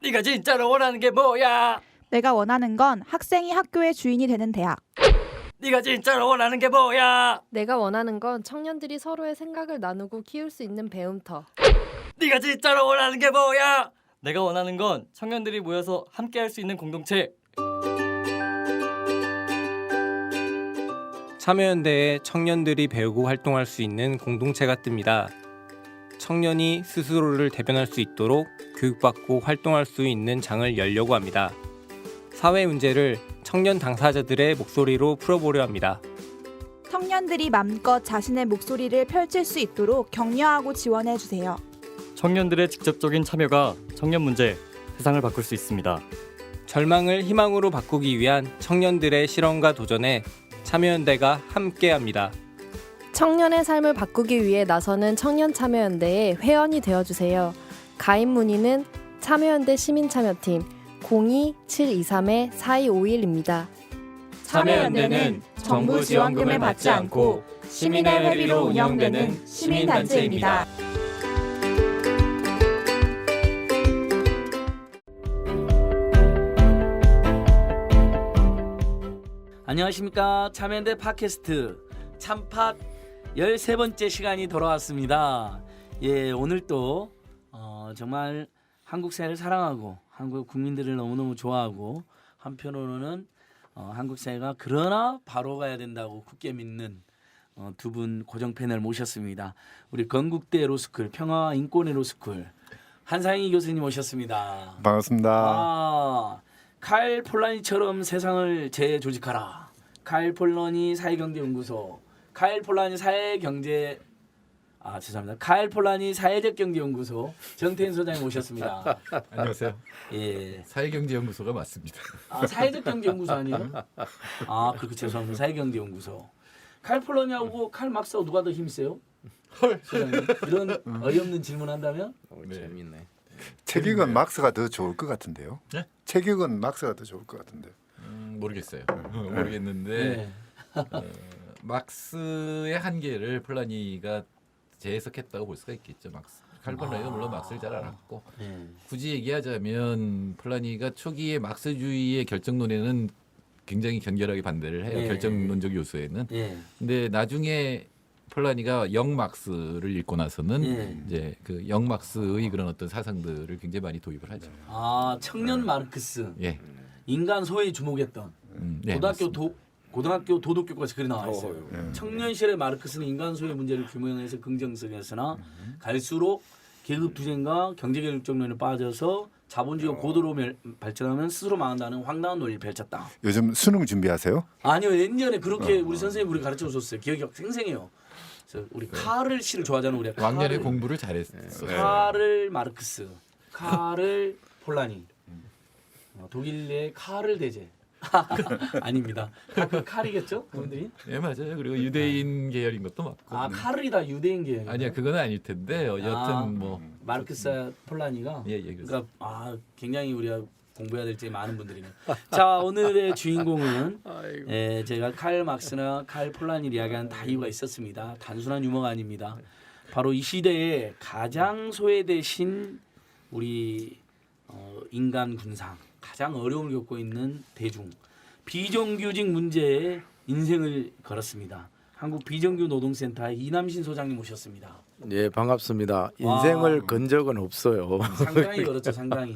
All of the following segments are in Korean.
네가 진짜로 원하는 게 뭐야? 내가 원하는 건 학생이 학교의 주인이 되는 대학. 네가 진짜로 원하는 게 뭐야? 내가 원하는 건 청년들이 서로의 생각을 나누고 키울 수 있는 배움터. 네가 진짜로 원하는 게 뭐야? 내가 원하는 건 청년들이 모여서 함께 할 수 있는 공동체. 참여연대에 청년들이 배우고 활동할 수 있는 공동체가 뜹니다. 청년이 스스로를 대변할 수 있도록 교육받고 활동할 수 있는 장을 열려고 합니다. 사회 문제를 청년 당사자들의 목소리로 풀어보려 합니다. 청년들이 맘껏 자신의 목소리를 펼칠 수 있도록 격려하고 지원해 주세요. 청년들의 직접적인 참여가 청년 문제, 세상을 바꿀 수 있습니다. 절망을 희망으로 바꾸기 위한 청년들의 실험과 도전에 참여연대가 함께합니다. 청년의 삶을 바꾸기 위해 나서는 청년참여연대의 회원이 되어주세요. 가입 문의는 참여연대 시민참여팀 02-723-4251입니다. 참여연대는 정부 지원금을 받지 않고 시민의 회비로 운영되는 시민단체입니다. 안녕하십니까. 참여연대 팟캐스트 참팟 13번째 시간이 돌아왔습니다. 예, 오늘 또 정말 한국 사회를 사랑하고 한국 국민들을 너무너무 좋아하고 한편으로는 한국 사회가 그러나 바로 가야 된다고 굳게 믿는 두 분 고정 패널 모셨습니다. 우리 건국대 로스쿨 평화와 인권의 로스쿨 한상희 교수님 모셨습니다. 반갑습니다. 칼 폴라니처럼 세상을 재조직하라. 칼 폴라니 사회경제연구소, 칼 폴라니 사회적-경제연구소 정태인 소장님 모셨습니다. 안녕하세요. 예, 사회경제연구소가 맞습니다. 사회적-경제연구소 아니에요? 그렇게 죄송합니다. 사회경제연구소. 칼 폴라니하고 칼 막스하고 누가 더 힘세요? 헐. 소장님 이런 어이없는 질문한다면? 네. 재밌네. 체격은 막스가 더 좋을 것 같은데요. 네? 체격은 막스가 더 좋을 것 같은데. 모르겠어요. 모르겠는데 막스의 한계를 폴라니가 재해석했다고 볼 수가 있겠죠. 막스. 칼 폴라니가 물론 막스를 잘 알았고 굳이 얘기하자면 폴라니가 초기에 막스주의의 결정론에는 굉장히 견결하게 반대를 해요. 결정론적 요소에는. 근데 나중에 폴라니가 영 막스를 읽고 나서는 이제 그 영 막스의 그런 어떤 사상들을 굉장히 많이 도입을 하죠. 청년 마르크스. 예. 인간 소외에 주목했던 네, 고등학교 도덕교과서 글이 나와 있어요. 청년 시절의 마르크스는 인간 소외 문제를 규명해서 긍정적이었으나 갈수록 계급 투쟁과 경제 결정론에 빠져서 자본주의가 고도로 발전하면 스스로 망한다는 황당한 논리를 펼쳤다. 요즘 수능 준비하세요? 아니요, 예전에 그렇게 우리 선생님 우리 가르쳐 줬어요. 기억이 생생해요. 그래서 우리 카를 씨를 좋아하잖아요. 우리가 왕년에 카를, 공부를 잘했어요. 카를 마르크스, 카를 폴라니, 독일의 카를 대제. 아닙니다. 그 칼이겠죠, 그분들이? 네 맞아요. 그리고 유대인 계열인 것도 맞고. 카를이다 유대인 계열. 아니야 그건 아닐 텐데 여튼 뭐 마르크스 폴라니가. 예, 그렇습니다. 그러니까 굉장히 우리가 공부해야 될 점이 많은 분들이네요. 자, 오늘의 주인공은 제가 칼 막스나 칼 폴라니를 이야기한 다 이유가 있었습니다. 단순한 유머가 아닙니다. 바로 이 시대에 가장 소외되신 우리 인간 군상, 가장 어려움을 겪고 있는 대중, 비정규직 문제에 인생을 걸었습니다. 한국 비정규 노동센터의 이남신 소장님 모셨습니다. 예, 반갑습니다. 인생을 건 적은 없어요. 상당히 그렇죠, 상당히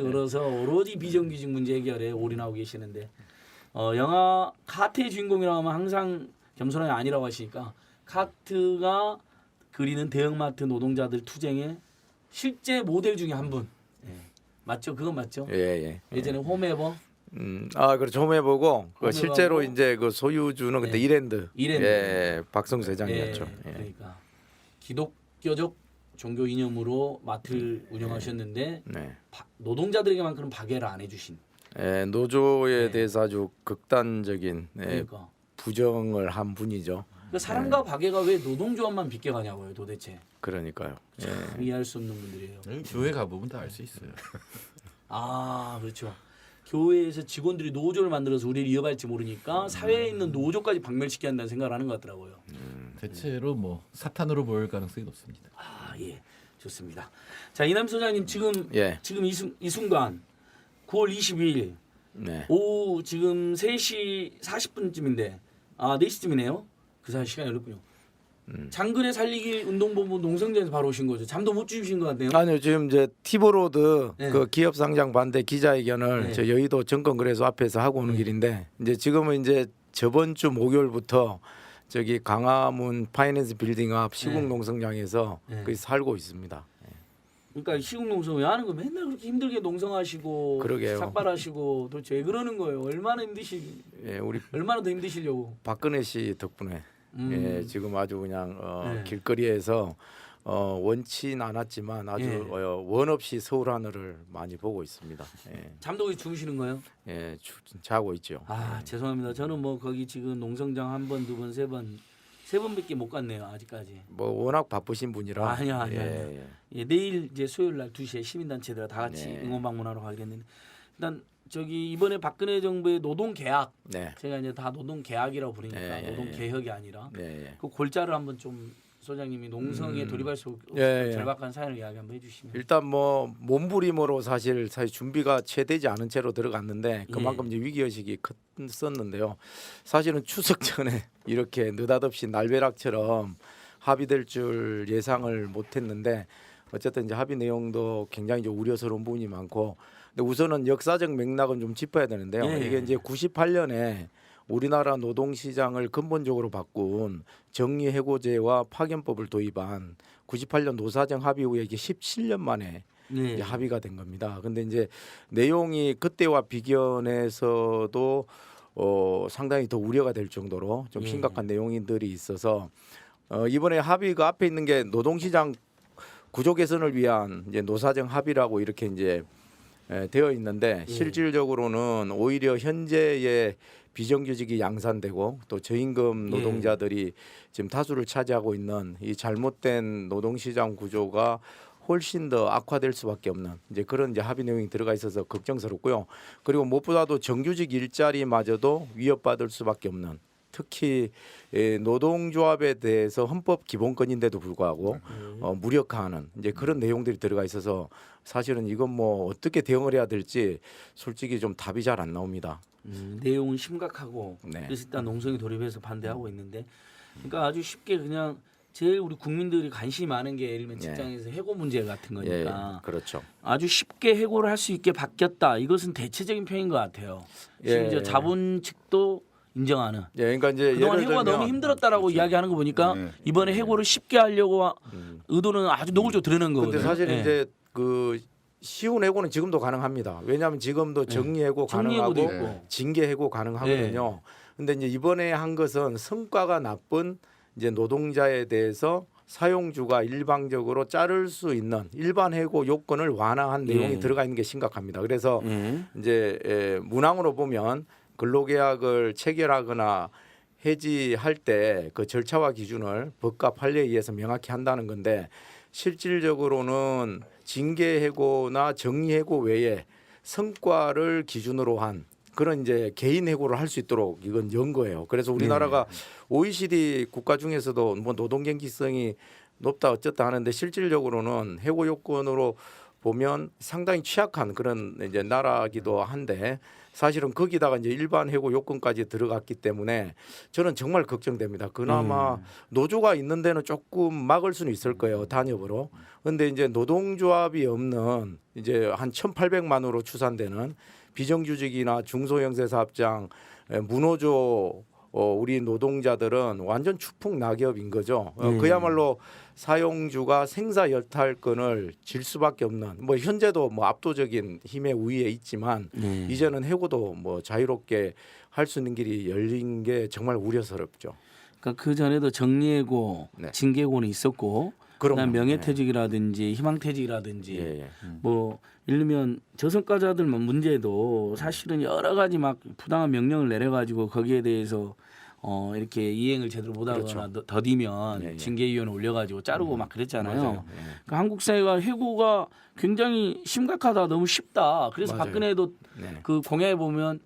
걸어서 오로지 비정규직 문제 해결에 올인하고 계시는데 영화 카트의 주인공이라고 하면 항상 겸손하게 아니라고 하시니까 카트가 그리는 대형마트 노동자들 투쟁의 실제 모델 중에 한 분. 맞죠? 그건 맞죠? 예. 예전에 홈에버. 그렇죠. 홈해보고 홈해보고. 실제로 이제 그 소유주는 그때 이랜드. 예, 박성수 회장이었죠. 예. 그러니까 기독교적 종교 이념으로 마트를 운영하셨는데 네. 노동자들에게만 그런 박애를 안 해주신. 예, 노조에 대해서 아주 극단적인 그러니까. 부정을 한 분이죠. 그 사랑과 박애가 왜 노동조합만 빗겨가냐고요, 도대체. 그러니까요. 예. 이해할 수 없는 분들이에요. 교회 가보면 다 알 수 있어요. 그렇죠. 교회에서 직원들이 노조를 만들어서 우리를 이어갈지 모르니까 사회에 있는 노조까지 박멸시켜야 한다는 생각을 하는 것 같더라고요. 대체로 뭐 사탄으로 보일 가능성이 높습니다. 예. 좋습니다. 자, 이남 소장님 지금 예. 지금 이 순간 9월 22일 네. 오후 지금 3시 40분쯤인데 4시쯤이네요. 그 사이 시간이 어렵군요. 장근해 살리기 운동본부 농성장에서 바로 오신 거죠. 잠도 못 주무신 것 같네요. 아니요, 지금 이제 티보로드 네. 그 기업 상장 반대 기자회견을 네. 저 여의도 정권거래소 앞에서 하고 오는 길인데 이제 지금은 이제 저번 주 목요일부터 저기 강화문 파이낸스 빌딩 앞 시국 농성장에서 네. 거기 살고 있습니다. 그러니까 시국 농성 왜 하는 거 맨날 그렇게 힘들게 농성하시고 그러게요. 삭발하시고 도대체 왜 그러는 거예요? 얼마나 예, 우리 얼마나 더 힘드시려고? 박근혜 씨 덕분에 예, 지금 아주 그냥 네. 길거리에서 원치는 않았지만 아주 예. 원 없이 서울 하늘을 많이 보고 있습니다. 예, 잠도 거기 주무시는 거예요? 예, 자고 있죠. 죄송합니다. 저는 뭐 거기 지금 농성장 한 번, 두 번, 세 번밖에 못 갔네요. 아직까지. 뭐 워낙 바쁘신 분이라. 아니야. 예, 예, 내일 이제 수요일 날 2시에 시민단체들 다 같이 네. 응원 방문하러 가게 됐는데 일단 저기 이번에 박근혜 정부의 노동 계약 네. 제가 이제 다 노동 계약이라고 부르니까 예, 노동 개혁이 아니라 네. 그 골자를 한번 좀 소장님이 농성에 돌입할 수 없을 예, 예. 절박한 사연을 이야기 한번 해주시면. 일단 뭐 몸부림으로 사실 준비가 채 되지 않은 채로 들어갔는데 그만큼 이제 위기 의식이 컸었는데요. 사실은 추석 전에 이렇게 느닷없이 날벼락처럼 합의될 줄 예상을 못했는데 어쨌든 이제 합의 내용도 굉장히 이제 우려스러운 부분이 많고, 근데 우선은 역사적 맥락은 좀 짚어야 되는데요. 예. 이게 이제 98년에 우리나라 노동시장을 근본적으로 바꾼 정리해고제와 파견법을 도입한 98년 노사정 합의 후에 이게 17년 만에 네. 이제 합의가 된 겁니다. 근데 이제 내용이 그때와 비견해서도 상당히 더 우려가 될 정도로 좀 심각한 내용들이 있어서 이번에 합의가 앞에 있는 게 노동시장 구조 개선을 위한 이제 노사정 합의라고 이렇게 이제 되어 있는데 실질적으로는 오히려 현재의 비정규직이 양산되고 또 저임금 노동자들이 지금 다수를 차지하고 있는 이 잘못된 노동시장 구조가 훨씬 더 악화될 수밖에 없는 이제 그런 이제 합의 내용이 들어가 있어서 걱정스럽고요. 그리고 무엇보다도 정규직 일자리마저도 위협받을 수밖에 없는, 특히 노동조합에 대해서 헌법 기본권인데도 불구하고 무력화하는 이제 그런 내용들이 들어가 있어서 사실은 이건 뭐 어떻게 대응을 해야 될지 솔직히 좀 답이 잘 안 나옵니다. 내용은 심각하고 네. 그래서 일단 농성에 돌입해서 반대하고 있는데, 그러니까 아주 쉽게 그냥 제일 우리 국민들이 관심이 많은 게 예를 들면 직장에서 해고 문제 같은 거니까 예, 그렇죠. 아주 쉽게 해고를 할 수 있게 바뀌었다. 이것은 대체적인 표현인 것 같아요. 심지어 자본 측도 인정하는. 예, 그러니까 이제 그동안 예를 해고가 들면 너무 힘들었다라고 이야기하는 거 보니까 이번에 해고를 쉽게 하려고 의도는 아주 노골적으로 드러낸 거거든요. 근데 사실 예. 이제 그 쉬운 해고는 지금도 가능합니다. 왜냐하면 지금도 정리해고 정리해고도 가능하고 있고. 징계해고 가능하거든요. 근데 이제 이번에 한 것은 성과가 나쁜 이제 노동자에 대해서 사용주가 일방적으로 자를 수 있는 일반 해고 요건을 완화한 내용이 들어가 있는 게 심각합니다. 그래서 이제 문항으로 보면 근로계약을 체결하거나 해지할 때 그 절차와 기준을 법과 판례에 의해서 명확히 한다는 건데, 실질적으로는 징계해고나 정리해고 외에 성과를 기준으로 한 그런 이제 개인 해고를 할 수 있도록 이건 연 거예요. 그래서 우리나라가 OECD 국가 중에서도 뭐 노동 경기성이 높다 어쨌다 하는데 실질적으로는 해고 요건으로 보면 상당히 취약한 그런 이제 나라기도 한데, 사실은 거기다가 이제 일반 해고 요건까지 들어갔기 때문에 저는 정말 걱정됩니다. 그나마 노조가 있는 데는 조금 막을 수는 있을 거예요, 단협으로. 근데 이제 노동조합이 없는 이제 한 1,800만으로 추산되는 비정규직이나 중소형제사업장, 무노조 우리 노동자들은 완전 추풍낙엽인 거죠. 그야말로 사용주가 생사여탈권을 질 수밖에 없는, 뭐 현재도 뭐 압도적인 힘의 우위에 있지만 이제는 해고도 뭐 자유롭게 할 수 있는 길이 열린 게 정말 우려스럽죠. 그러니까 그 전에도 정리해고, 징계해고는 있었고, 그다음 명예퇴직이라든지 희망퇴직이라든지 뭐 예를 들면 저성과자들만 문제도 사실은 여러 가지 막 부당한 명령을 내려가지고 거기에 대해서 이렇게 이행을 제대로 못하거나 더디면 징계위원회 올려가지고 자르고 막 그랬잖아요. 그러니까 한국 사회가 해고가 굉장히 심각하다, 너무 쉽다. 그래서 박근혜도 그 공약에 보면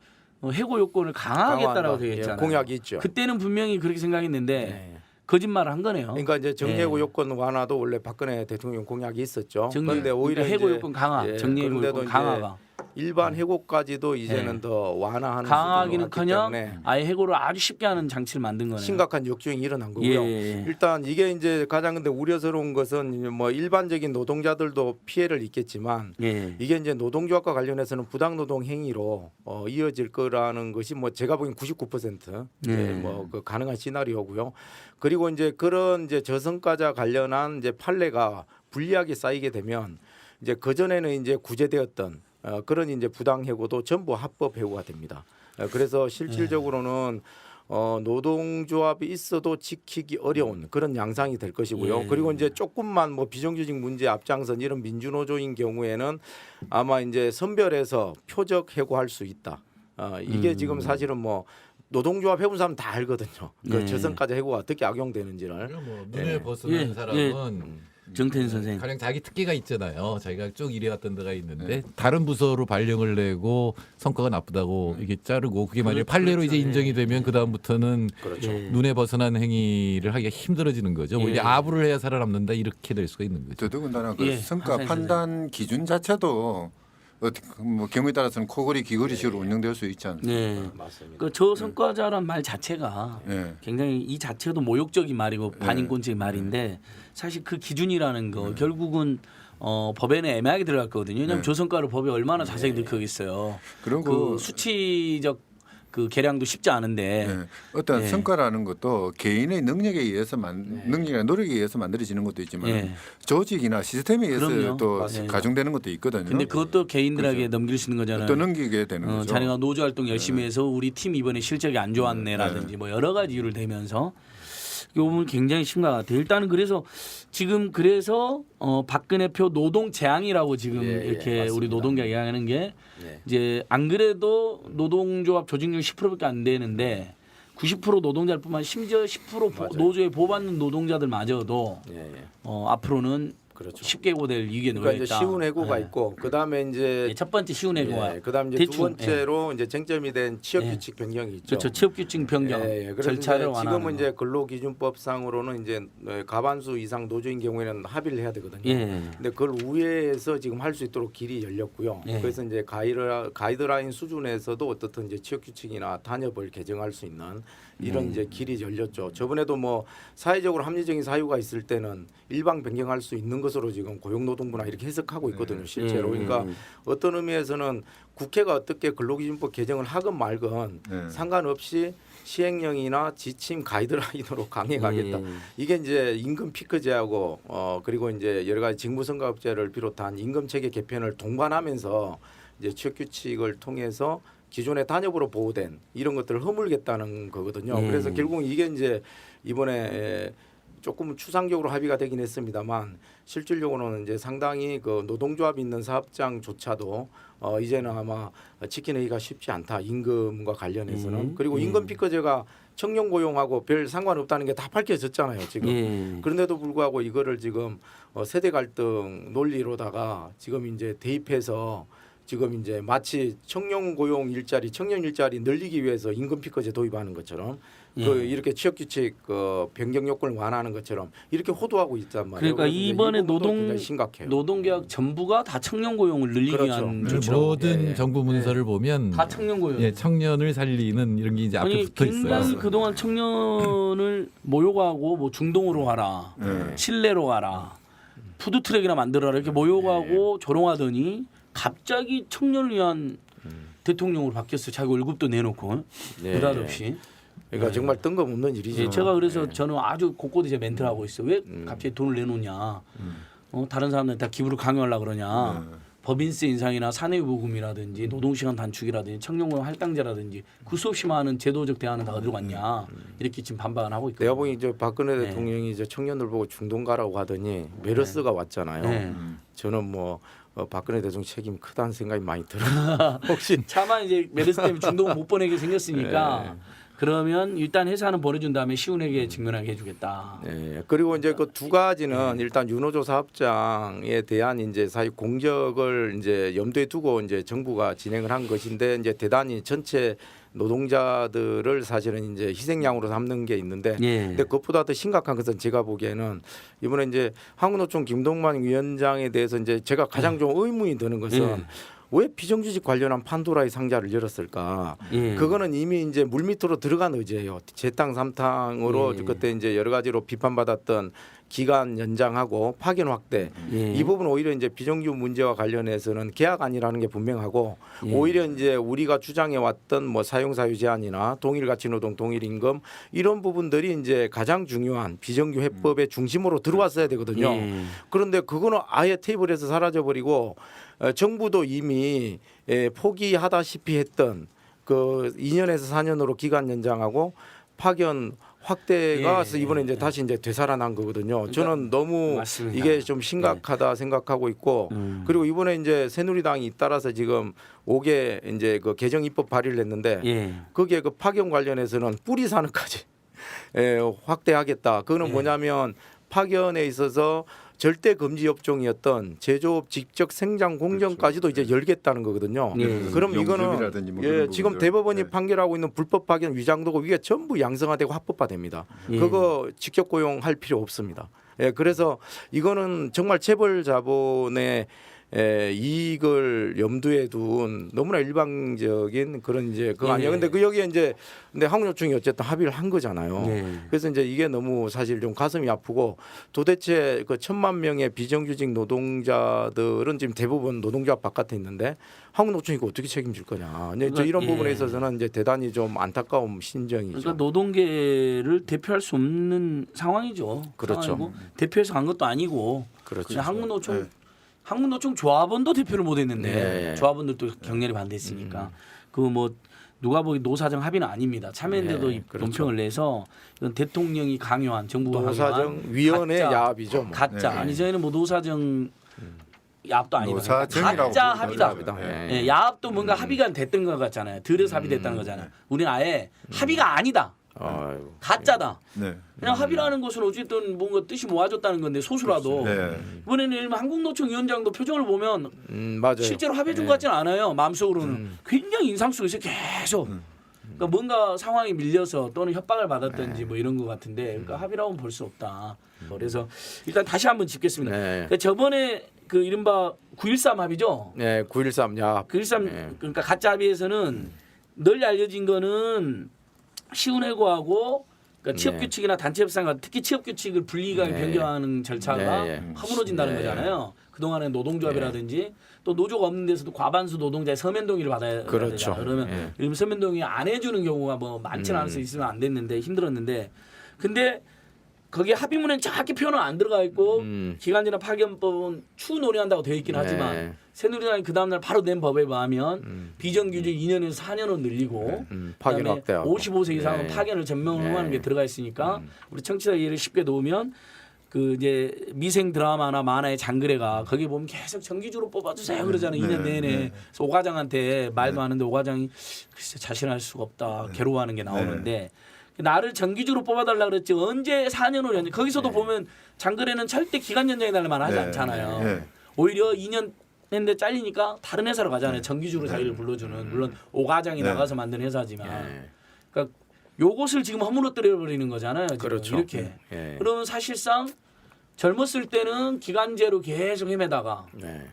해고 요건을 강화하겠다라고 되어 있잖아요. 공약이 있죠. 그때는 분명히 그렇게 생각했는데 거짓말을 한 거네요. 그러니까 이제 정리해고 요건 완화도 원래 박근혜 대통령 공약이 있었죠. 그런데 오히려 해고 이제 요건 강화, 정리해고 그런데도 요건 이제 강화가 일반 해고까지도 이제는 예. 더 완화하는 강화하기는커녕 때문에 아예 해고를 아주 쉽게 하는 장치를 만든 거네요. 심각한 역주행이 일어난 거고요. 예. 일단 이게 이제 가장 근데 우려스러운 것은 뭐 일반적인 노동자들도 피해를 입겠지만 예. 이게 이제 노동조합과 관련해서는 부당노동 행위로 이어질 거라는 것이 뭐 제가 보기엔 99% 예. 뭐그 가능한 시나리오고요. 그리고 이제 그런 이제 저성과자 관련한 이제 판례가 불리하게 쌓이게 되면 이제 그 전에는 이제 구제되었던 그런 이제 부당 해고도 전부 합법 해고가 됩니다. 그래서 실질적으로는 노동조합이 있어도 지키기 어려운 그런 양상이 될 것이고요. 예. 그리고 이제 조금만 뭐 비정규직 문제 앞장선 이런 민주노조인 경우에는 아마 이제 선별해서 표적 해고할 수 있다. 이게 지금 사실은 뭐 노동조합 해본 사람 다 알거든요. 그 예. 저성까지 해고가 어떻게 악용되는지를. 뭐 눈에 예. 벗어난 예. 사람은 정태인 선생. 가령 자기 특기가 있잖아요. 자기가 쭉 일해왔던 데가 있는데 다른 부서로 발령을 내고 성과가 나쁘다고 이게 자르고 그게 만약에 판례로 이제 인정이 되면 그 다음부터는 그렇죠. 예. 눈에 벗어난 행위를 하기가 힘들어지는 거죠. 뭐 예. 이제 아부를 해야 살아남는다 이렇게 될 수가 있는 거죠. 더더군다나 그 예, 성과 한상희 판단 기준 자체도 뭐 경우에 따라서는 코골이 귀걸이식으로 운영될 수 있지 않습니까? 네. 맞습니다. 그 저성과자란 말 자체가 예. 굉장히 이 자체도 모욕적인 말이고 반인권적인 말인데 사실 그 기준이라는 거 결국은 법에는 애매하게 들어갔거든요. 왜냐하면 네. 조성과를 법에 얼마나 자세히 넣겠어요. 그리고 그 수치적 그 계량도 쉽지 않은데 예. 어떤 예. 성과라는 것도 개인의 능력에 의해서 능력이나 노력에 의해서 만들어지는 것도 있지만 예. 조직이나 시스템에 의해서 그럼요. 또 맞습니다. 가중되는 것도 있거든요. 근데 그것도 개인들에게 그렇죠. 넘길 수 있는 거잖아요. 또 넘기게 되는 거죠. 자네가 노조 활동 열심히 해서 우리 팀 이번에 실적이 안 좋았네라든지 뭐 여러 가지 이유를 대면서 이 부분 굉장히 심각한 것 같아요. 일단은 그래서 지금 그래서 박근혜 표 노동 재앙이라고 지금 예, 이렇게 맞습니다. 우리 노동자 이야기하는 게 예. 이제 안 그래도 노동조합 조직률 10%밖에 안 되는데 90% 노동자일 뿐만 심지어 10% 맞아요. 노조에 보호받는 노동자들마저도 예, 예. 앞으로는 그렇죠. 쉽게 해고될 위기에 그러니까 놓여 이제 있다. 쉬운 해고가 예. 있고 그다음에 이제 예, 첫 번째 쉬운 해고가 그다음 이제 두 대충, 번째로 이제 쟁점이 된 취업 예. 규칙 변경이 있죠. 그렇죠. 취업규칙 변경 그래서 절차를 이제 완화하는 지금은 거. 이제 근로기준법상으로는 이제 가반수 이상 노조인 경우에는 합의를 해야 되거든요. 예. 근데 그걸 우회해서 지금 할 수 있도록 길이 열렸고요. 예. 그래서 이제 가이드라인 수준에서도 어떻든 이제 취업 규칙이나 단협을 개정할 수 있는 이런 이제 길이 열렸죠. 저번에도 뭐 사회적으로 합리적인 사유가 있을 때는 일방 변경할 수 있는 것으로 지금 고용노동부나 이렇게 해석하고 있거든요. 실제로. 그러니까 어떤 의미에서는 국회가 어떻게 근로기준법 개정을 하건 말건 상관없이 시행령이나 지침 가이드라인으로 강행하겠다. 이게 이제 임금 피크제하고 그리고 이제 여러 가지 직무성과급제를 비롯한 임금 체계 개편을 동반하면서 이제 취업 규칙을 통해서 기존의 단협으로 보호된 이런 것들을 허물겠다는 거거든요. 그래서 결국 이게 이제 이번에 조금 추상적으로 합의가 되긴 했습니다만 실질적으로는 이제 상당히 그 노동조합이 있는 사업장조차도 이제는 아마 지키기가 쉽지 않다. 임금과 관련해서는. 그리고 임금 피크제가 청년 고용하고 별 상관없다는 게 다 밝혀졌잖아요. 지금. 그런데도 불구하고 이거를 지금 세대 갈등 논리로다가 지금 이제 대입해서 지금 이제 마치 청년 고용 일자리, 청년 일자리 늘리기 위해서 임금 피크제 도입하는 것처럼 그 이렇게 취업 규칙 변경 요건을 완화하는 것처럼 이렇게 호도하고 있단 말이에요. 그러니까 그래서 이번에 이 부분도 굉장히 심각해요. 노동계약 전부가 다 청년 고용을 늘리기 그렇죠. 위한 그렇죠. 조치라고. 모든 예. 정부 문서를 보면 다 청년 고용. 예, 청년을 살리는 이런 게 이제 앞에 아니 붙어 있어요. 굉장히 그동안 청년을 모욕하고 뭐 중동으로 가라, 칠레로 가라, 푸드트랙이나 만들어라 이렇게 모욕하고 조롱하더니 갑자기 청년을 위한 대통령으로 바뀌었어요. 자기 월급도 내놓고 느닷없이. 그러니까 정말 뜬금없는 일이죠. 예, 제가 그래서 저는 아주 곳곳에 제 멘트를 하고 있어요. 왜 갑자기 돈을 내놓냐? 다른 사람들 다 기부를 강요하려고 그러냐? 법인세 인상이나 사내보금이라든지 노동시간 단축이라든지 청년고용 할당제라든지 그 수없이 많은 제도적 대안은 다 어디로 갔냐? 이렇게 지금 반박을 하고 있거든요. 내가 보기 이제 박근혜 대통령이 이제 청년들 보고 중동 가라고 하더니 메르스가 왔잖아요. 네. 저는 뭐 박근혜 대통령 책임 크다는 생각이 많이 들어요. 혹시 차마 이제 메르스 때문에 중동을 못 보내게 생겼으니까 그러면 일단 회사는 보내준 다음에 시운에게 직면하게 해주겠다. 네. 그리고 이제 그 두 가지는 일단 윤호조 사업장에 대한 이제 사회 공적을 이제 염두에 두고 이제 정부가 진행을 한 것인데 이제 대단히 전체 노동자들을 사실은 이제 희생양으로 삼는 게 있는데 예. 근데 그것보다 더 심각한 것은 제가 보기에는 이번에 이제 한국노총 김동만 위원장에 대해서 이제 제가 가장 좀 의문이 드는 것은 예. 왜 비정규직 관련한 판도라의 상자를 열었을까? 예. 그거는 이미 이제 물밑으로 들어간 의제예요. 제땅 삼탕으로 예. 그때 이제 여러 가지로 비판받았던 기간 연장하고 파견 확대 예. 이 부분 오히려 이제 비정규 문제와 관련해서는 계약 아니라는 게 분명하고 예. 오히려 이제 우리가 주장해 왔던 뭐 사용사유 제한이나 동일 가치 노동 동일 임금 이런 부분들이 이제 가장 중요한 비정규 해법의 중심으로 들어왔어야 되거든요. 예. 그런데 그거는 아예 테이블에서 사라져 버리고 정부도 이미 포기하다시피 했던 그 2년에서 4년으로 기간 연장하고 파견 확대가 예. 이번에 이제 다시 이제 되살아난 거거든요. 저는 너무 맞습니다. 이게 좀 심각하다 생각하고 있고 그리고 이번에 이제 새누리당이 따라서 지금 5개 이제 그 개정 입법 발의를 했는데 예. 거기에 그 파견 관련해서는 뿌리 산업까지 확대하겠다. 그거는 예. 뭐냐면 파견에 있어서 절대 금지 업종이었던 제조업 직접 생장 공정까지도 이제 열겠다는 거거든요. 예. 그럼 이거는 영주업이라든지 뭐 그런 지금 부분들. 대법원이 네. 판결하고 있는 불법 파견 위장도고 이게 전부 양성화되고 합법화됩니다. 예. 그거 직접 고용할 필요 없습니다. 그래서 이거는 정말 체벌 자본의 이익을 염두에 둔 너무나 일방적인 그런 이제 그거 아니에요. 예. 근데 그 여기에 이제 근데 한국노총이 어쨌든 합의를 한 거잖아요. 예. 그래서 이제 이게 너무 사실 좀 가슴이 아프고 도대체 그 1,000만 명의 비정규직 노동자들은 지금 대부분 노동조합 바깥에 있는데 한국노총이 이거 어떻게 책임질 거냐. 이제 그러니까, 이런 예. 부분에 있어서는 이제 대단히 좀 안타까운 심정이죠. 그러니까 노동계를 대표할 수 없는 상황이죠. 그렇죠. 상황이고, 대표해서 간 것도 아니고 그렇죠. 그냥 한국노총 네. 한국노총 조합원도 대표를 못했는데 네. 조합원들도 격렬히 반대했으니까 그 뭐 누가 보기 노사정 합의는 아닙니다. 참여연대도 네, 그렇죠. 논평을 내서 이건 대통령이 강요한 정부가 노사정 강요한 위원회 가짜, 야합이죠. 뭐. 가짜 네. 아니 저희는 뭐 노사정 야합도 아니다. 노사정이라고 가짜 부르는 합의다. 거죠. 네. 예, 야합도 뭔가 합의가 됐던 것 같잖아요. 들에서 합의됐다는 거잖아요. 우리는 아예 합의가 아니다. 아이고. 가짜다. 네. 그냥 합의라는 것은 어쨌든 뭔가 뜻이 모아졌다는 건데 소수라도 네. 이번에는 일반 한국노총 위원장도 표정을 보면 맞아요. 실제로 합의 준 것 같지는 않아요. 마음속으로는 굉장히 인상 속에서 계속 그러니까 뭔가 상황이 밀려서 또는 협박을 받았든지 뭐 이런 것 같은데 그러니까 합의라고는 볼 수 없다. 그래서 일단 다시 한번 짚겠습니다. 네. 그러니까 저번에 그 이른바 9.13 합의죠. 네, 9.13 야합. 9.13 네. 그러니까 가짜 합의에서는 널리 알려진 거는 시운해고하고 그러니까 취업 네. 규칙이나 단체 협상과 특히 취업 규칙을 분리하게 네. 변경하는 절차가 네. 허물어진다는 네. 거잖아요. 그동안에 노동조합이라든지 또 노조가 없는 데서도 과반수 노동자의 서면 동의를 받아야 그렇죠. 되잖아요. 그러면 네. 이런 서면 동의 안 해주는 경우가 뭐 많지는 않을 수 있으면 안 됐는데 힘들었는데 근데 거기에 합의문엔 정확히 표현은 안 들어가 있고 기간제나 파견법은 추후 논의한다고 되어 있긴 네. 하지만 새누리당이 그 다음날 바로 낸 법에 의하면 비정규직 2년에서 4년으로 늘리고 파견 그다음에 확대하고. 55세 이상은 네. 파견을 전면으로 네. 하는 게 들어가 있으니까 우리 청취자 이해를 쉽게 놓으면 그 이제 미생 드라마나 만화의 장그래가 거기 보면 계속 정규직으로 뽑아주세요 그러잖아요. 2년 내내. 네. 그래서 오과장한테 말도 하는데 오과장이 글쎄 자신할 수가 없다. 괴로워하는 게 나오는데 나를 정규직으로 뽑아달라 그랬지 언제 4년으로 연장. 거기서도 보면 장그래는 절대 기간 연장해달라 말 하지 네. 않잖아요. 네. 오히려 2년 했는데 잘리니까 다른 회사로 가잖아요. 정규직으로 자기를 불러주는 물론 오과장이 네. 나가서 만든 회사지만 네. 그러니까 요것을 지금 허물어뜨려 버리는 거잖아요. 지금 그렇죠. 이렇게. 네. 그러면 사실상 젊었을 때는 기간제로 계속 헤매다가 네.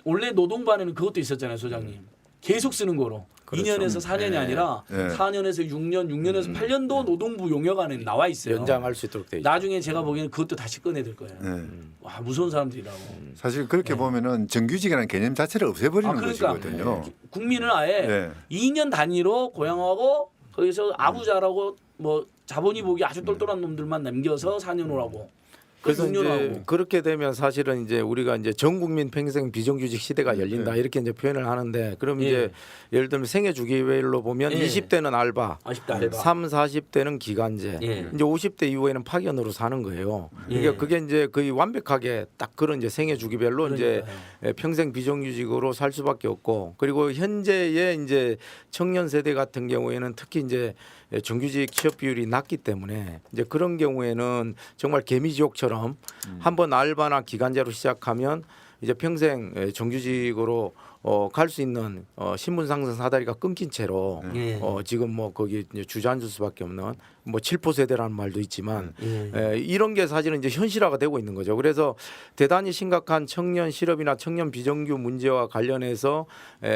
원래 노동반에는 그것도 있었잖아요, 소장님. 계속 쓰는 거로. 그렇죠. 2년에서 4년이 네. 아니라 네. 4년에서 6년, 6년에서 8년도 노동부 용역안에 나와 있어요. 연장할 수 있도록 돼 있죠. 나중에 제가 보기에는 그것도 다시 꺼내들 거예요. 네. 와 무서운 사람들이라고. 사실 그렇게 보면은 정규직이라는 개념 자체를 없애버리는 그러니까 것이거든요. 국민은 아예 네. 2년 단위로 고용하고 거기서 아부자라고 뭐 자본이 보기 아주 똘똘한 놈들만 남겨서 4년 오라고. 그래서 6년 이제 하고. 그렇게 되면 사실은 이제 우리가 이제 전 국민 평생 비정규직 시대가 열린다 이렇게 이제 표현을 하는데 그럼 예. 이제 예를 들면 생애 주기별로 보면 예. 20대는 알바, 아쉽다 알바. 3, 40대는 기간제, 예. 이제 50대 이후에는 파견으로 사는 거예요. 예. 그러니까 그게 이제 거의 완벽하게 딱 그런 이제 생애 주기별로 이제 그러니까요. 평생 비정규직으로 살 수밖에 없고 그리고 현재의 이제 청년 세대 같은 경우에는 특히 이제 정규직 취업 비율이 낮기 때문에 이제 그런 경우에는 정말 개미지옥처럼 한번 알바나 기간제로 시작하면 이제 평생 정규직으로 갈 수 있는 신분 상승 사다리가 끊긴 채로 예. 지금 뭐 거기 이제 주저앉을 수밖에 없는 뭐 7포 세대라는 말도 있지만 예. 이런 게 사실은 이제 현실화가 되고 있는 거죠. 그래서 대단히 심각한 청년 실업이나 청년 비정규 문제와 관련해서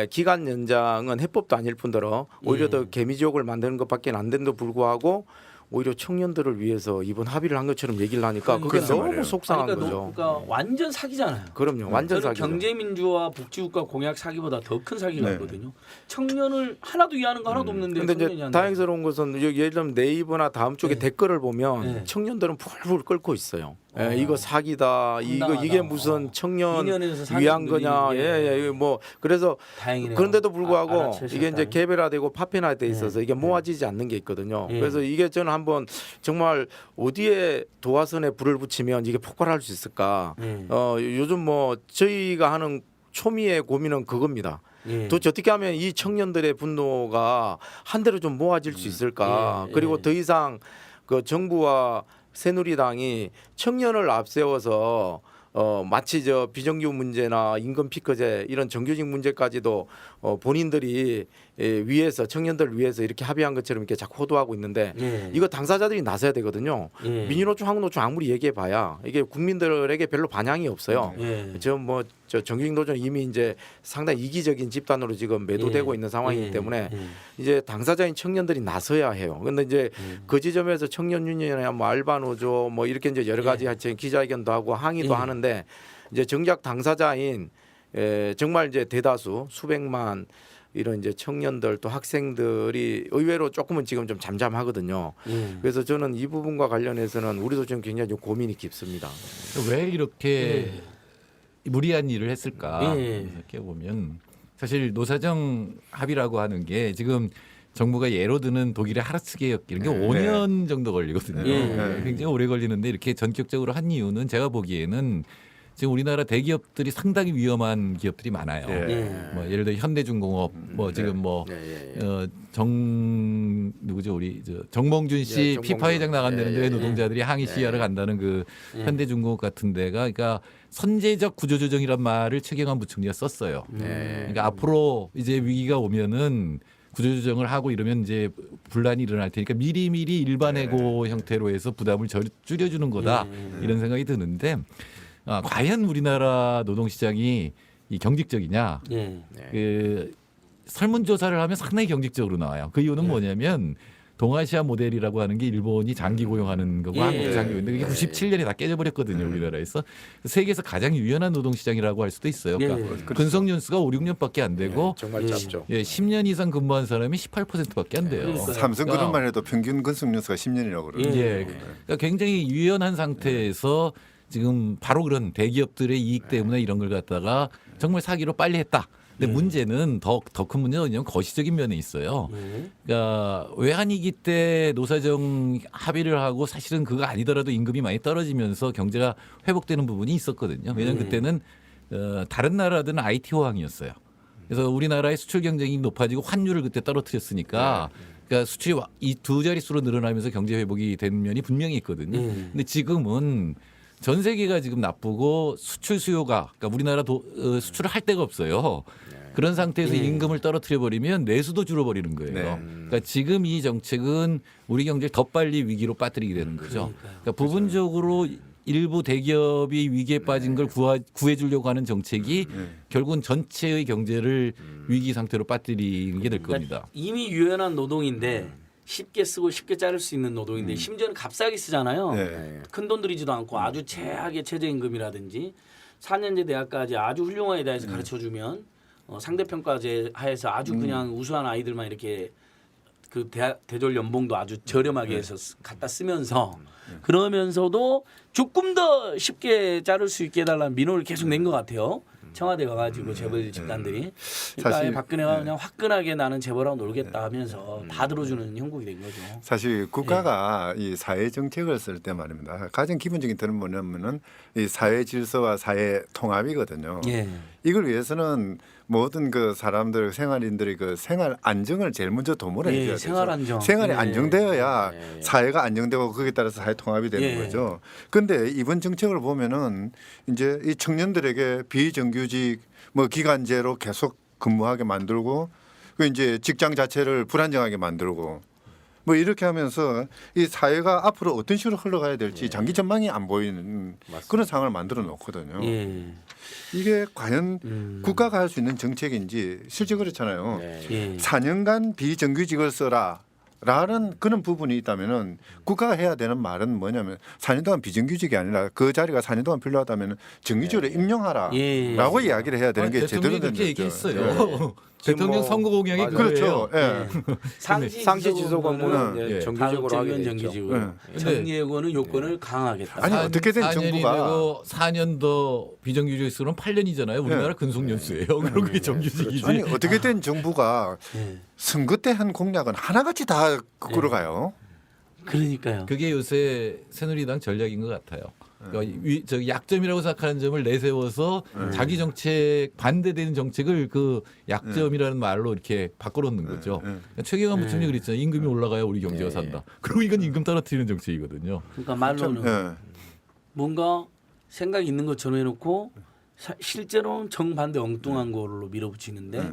기간 연장은 해법도 아닐 뿐더러 오히려 예. 더 개미지옥을 만드는 것밖에 안 된데도 불구하고 오히려 청년들을 위해서 이번 합의를 한 것처럼 얘기를 하니까 그게 그러니까 너무 말이에요. 속상한 그러니까, 거죠. 그러니까 완전 사기잖아요. 그럼요, 완전 저는 사기죠. 경제민주화 복지국가 공약 사기보다 더 큰 사기가 네. 있거든요. 청년을 하나도 위하는 거 하나도 없는데 근데 청년이 이제 한다. 다행스러운 것은 예를 들면 네이버나 다음 쪽에 네. 댓글을 보면 네. 청년들은 풀풀 끓고 있어요. 어. 이거 사기다. 황당하다. 이게 무슨 청년 2년에서 위한 거냐. 예. 뭐 그래서 다행이네요. 그런데도 불구하고 알아채셨다. 이게 이제 개별화되고 파편화돼 있어서 네. 이게 모아지지 않는 게 있거든요. 네. 그래서 이게 저는 한번 정말 어디에 도화선에 불을 붙이면 이게 폭발할 수 있을까. 예. 요즘 뭐 저희가 하는 초미의 고민은 그겁니다. 예. 도대체 어떻게 하면 이 청년들의 분노가 한 대로 좀 모아질 수 있을까? 예, 그리고 예. 더 이상 그 정부와 새누리당이 청년을 앞세워서 마치 저 비정규 문제나 임금 피크제 이런 정규직 문제까지도 본인들이 위해서 청년들 위해서 이렇게 합의한 것처럼 이렇게 자꾸 호도하고 있는데 예. 이거 당사자들이 나서야 되거든요. 예. 민주노총, 한국노총 아무리 얘기해봐야 이게 국민들에게 별로 반향이 없어요. 예. 저 정규직 노조는 이미 이제 상당히 이기적인 집단으로 지금 매도되고 예. 있는 상황이기 예. 때문에 예. 이제 당사자인 청년들이 나서야 해요. 근데 이제 그 지점에서 청년 유니언이나 뭐 알바 노조 뭐 이렇게 이제 여러 가지 하여튼 기자회견도 하고 항의도 예. 하는데 이제 정작 당사자인 정말 이제 대다수 수백만 이런 이제 청년들 또 학생들이 의외로 조금은 지금 좀 잠잠하거든요. 예. 그래서 저는 이 부분과 관련해서는 우리도 지금 굉장히 좀 고민이 깊습니다. 왜 이렇게 무리한 일을 했을까 예. 이렇게 보면 사실 노사정 합의라고 하는 게 지금 정부가 예로 드는 독일의 하르츠 개혁 이런 게 5년 정도 걸리거든요. 예. 굉장히 오래 걸리는데 이렇게 전격적으로 한 이유는 제가 보기에는 지금 우리나라 대기업들이 상당히 위험한 기업들이 많아요. 예. 뭐 예를 들어 현대중공업, 뭐 지금 뭐 누구죠 우리 정몽준 씨 예, 정몽준. 피파 회장 나간다는데 예, 예. 노동자들이 항의 시위하러 간다는 그 현대중공업 같은 데가 그러니까 선제적 구조조정이란 말을 최경환 부총리가 썼어요. 그러니까 앞으로 이제 위기가 오면은 구조조정을 하고 이러면 이제 분란이 일어날 테니까 미리미리 일반 해고 형태로 해서 부담을 줄여주는 거다 이런 생각이 드는데 과연 우리나라 노동시장이 이 경직적이냐? 예. 그 설문조사를 하면 상당히 경직적으로 나와요. 그 이유는 뭐냐면 동아시아 모델이라고 하는 게 일본이 장기 고용하는 거고 예. 한국도 장기 고용인데 그게 97년에 다 깨져버렸거든요. 우리나라에서. 세계에서 가장 유연한 노동시장이라고 할 수도 있어요. 그러니까 근속연수가 5, 6년밖에 안 되고 정말 짧죠. 10년 이상 근무한 사람이 18%밖에 안 돼요. 그러니까요. 삼성 그룹만 해도 평균 근속연수가 10년이라고 그러거든요. 예. 그러니까 굉장히 유연한 상태에서 지금 바로 그런 대기업들의 이익 때문에 이런 걸 갖다가 정말 사기로 빨리 했다. 근데 문제는 더 큰 문제는 뭐냐면 거시적인 면에 있어요. 그러니까 외환위기 때 노사정 합의를 하고 사실은 그거 아니더라도 임금이 많이 떨어지면서 경제가 회복되는 부분이 있었거든요. 왜냐하면 그때는 다른 나라들은 IT 호황이었어요. 그래서 우리나라의 수출 경쟁이 높아지고 환율을 그때 떨어뜨렸으니까 그러니까 수출이 이 두 자릿수로 늘어나면서 경제 회복이 된 면이 분명히 있거든요. 근데 지금은 전 세계가 지금 나쁘고 수출 수요가 그러니까 우리나라 수출을 할 데가 없어요. 그런 상태에서 임금을 떨어뜨려 버리면 내수도 줄어버리는 거예요. 그러니까 지금 이 정책은 우리 경제를 더 빨리 위기로 빠뜨리게 되는 거죠. 그러니까 부분적으로 일부 대기업이 위기에 빠진 걸 구해주려고 하는 정책이 결국은 전체의 경제를 위기 상태로 빠뜨리는 게 될 겁니다. 이미 유연한 노동인데 쉽게 쓰고 쉽게 자를 수 있는 노동인데 심지어는 값싸게 쓰잖아요. 네. 큰 돈 들이지도 않고 아주 최악의 최저임금이라든지 4년제 대학까지 아주 훌륭하게 대해서 가르쳐주면 상대평가제 하에서 아주 그냥 우수한 아이들만 이렇게 그 대졸 연봉도 아주 저렴하게 해서 갖다 쓰면서 그러면서도 조금 더 쉽게 자를 수 있게 해달라는 민원을 계속 낸 것 같아요. 청와대 가가지고 재벌 집단들이 그러니까 사실, 박근혜가 그냥 화끈하게 나는 재벌하고 놀겠다 하면서 다 들어주는 형국이 된 거죠. 사실 국가가 이 사회 정책을 쓸 때 말입니다. 가장 기본적인 틀은 뭐냐면은 이 사회 질서와 사회 통합이거든요. 예. 이걸 위해서는 모든 그 사람들 생활인들의 그 생활 안정을 제일 먼저 도모를 해줘야 되죠. 생활 안정. 생활이 예. 안정되어야 예. 사회가 안정되고 거기에 따라서 사회 통합이 되는 예. 거죠. 그런데 이번 정책을 보면은 이제 이 청년들에게 비정규직 뭐 기간제로 계속 근무하게 만들고 그 이제 직장 자체를 불안정하게 만들고 뭐 이렇게 하면서 이 사회가 앞으로 어떤 식으로 흘러가야 될지 장기 전망이 안 보이는 그런 상황을 만들어 놓거든요. 예. 이게 과연 국가가 할 수 있는 정책인지 실제 그렇잖아요. 예. 4년간 비정규직을 써라. 라는 그런 부분이 있다면은 국가가 해야 되는 말은 뭐냐면 4년 동안 비정규직이 아니라 그 자리가 4년 동안 필요하다면 정규직으로 임용하라라고 예. 이야기를 해야 되는 게 제대로 대통령이 된 그렇게 거죠. 얘기했어요. 대통령 뭐 선거 공약이 맞아요. 그거예요. 그렇죠. 예. 상시 지속 업무는 예. 정규직으로 하게 되죠. 정규직으로. 네. 정리해고는 요건을 강화하겠다. 아니, 어떻게 된 4년이 정부가. 되고 4년 더 비정규직 수는 8년이잖아요. 우리나라 근속연수예요. 그럼 그게 정규직이지. 아니 어떻게 된 정부가 예. 선거 때 한 공약은 하나같이 다 거꾸로 가요. 그러니까요. 그게 요새 새누리당 전략인 것 같아요. 그러니까 저 약점이라고 생각하는 점을 내세워서 자기 정책 반대되는 정책을 그 약점이라는 말로 이렇게 바꿔놓는 거죠. 그러니까 최경환 부총리 그랬잖아요. 임금이 올라가야 우리 경제가 산다. 그리고 이건 임금 떨어뜨리는 정책이거든요. 그러니까 말로는 예. 뭔가 생각이 있는 것처럼 해놓고 실제로는 정반대 엉뚱한 걸로 밀어붙이는데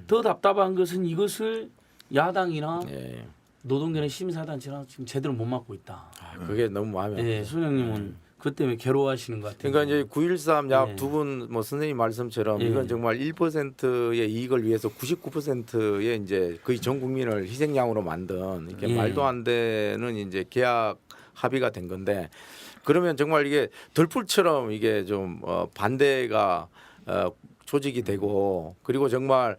더 답답한 것은 이것을 야당이나 예. 노동계나 시민사단체나 지금 제대로 못 맡고 있다. 그게 너무 마음이 아파요. 예, 소장님은 그것 때문에 괴로워하시는 것 같아요. 그러니까 이제 9.13 예. 약 두 분 뭐 선생님 말씀처럼 예. 이건 정말 1%의 이익을 위해서 99%의 이제 거의 전 국민을 희생양으로 만든 이렇게 예. 말도 안 되는 이제 계약 합의가 된 건데 그러면 정말 이게 덜풀처럼 이게 좀 반대가 조직이 되고 그리고 정말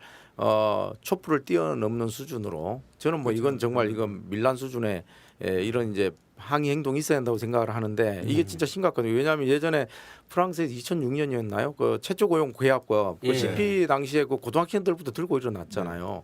촛불을 뛰어넘는 수준으로 저는 뭐 이건 정말 이건 밀란 수준의 이런 이제 항의 행동이 있어야 한다고 생각을 하는데 이게 진짜 심각하거든요. 왜냐하면 예전에 프랑스에서 2006년이었나요? 그 최초 고용 계약법 그 예. CP 당시에 그 고등학생들부터 들고 일어났잖아요.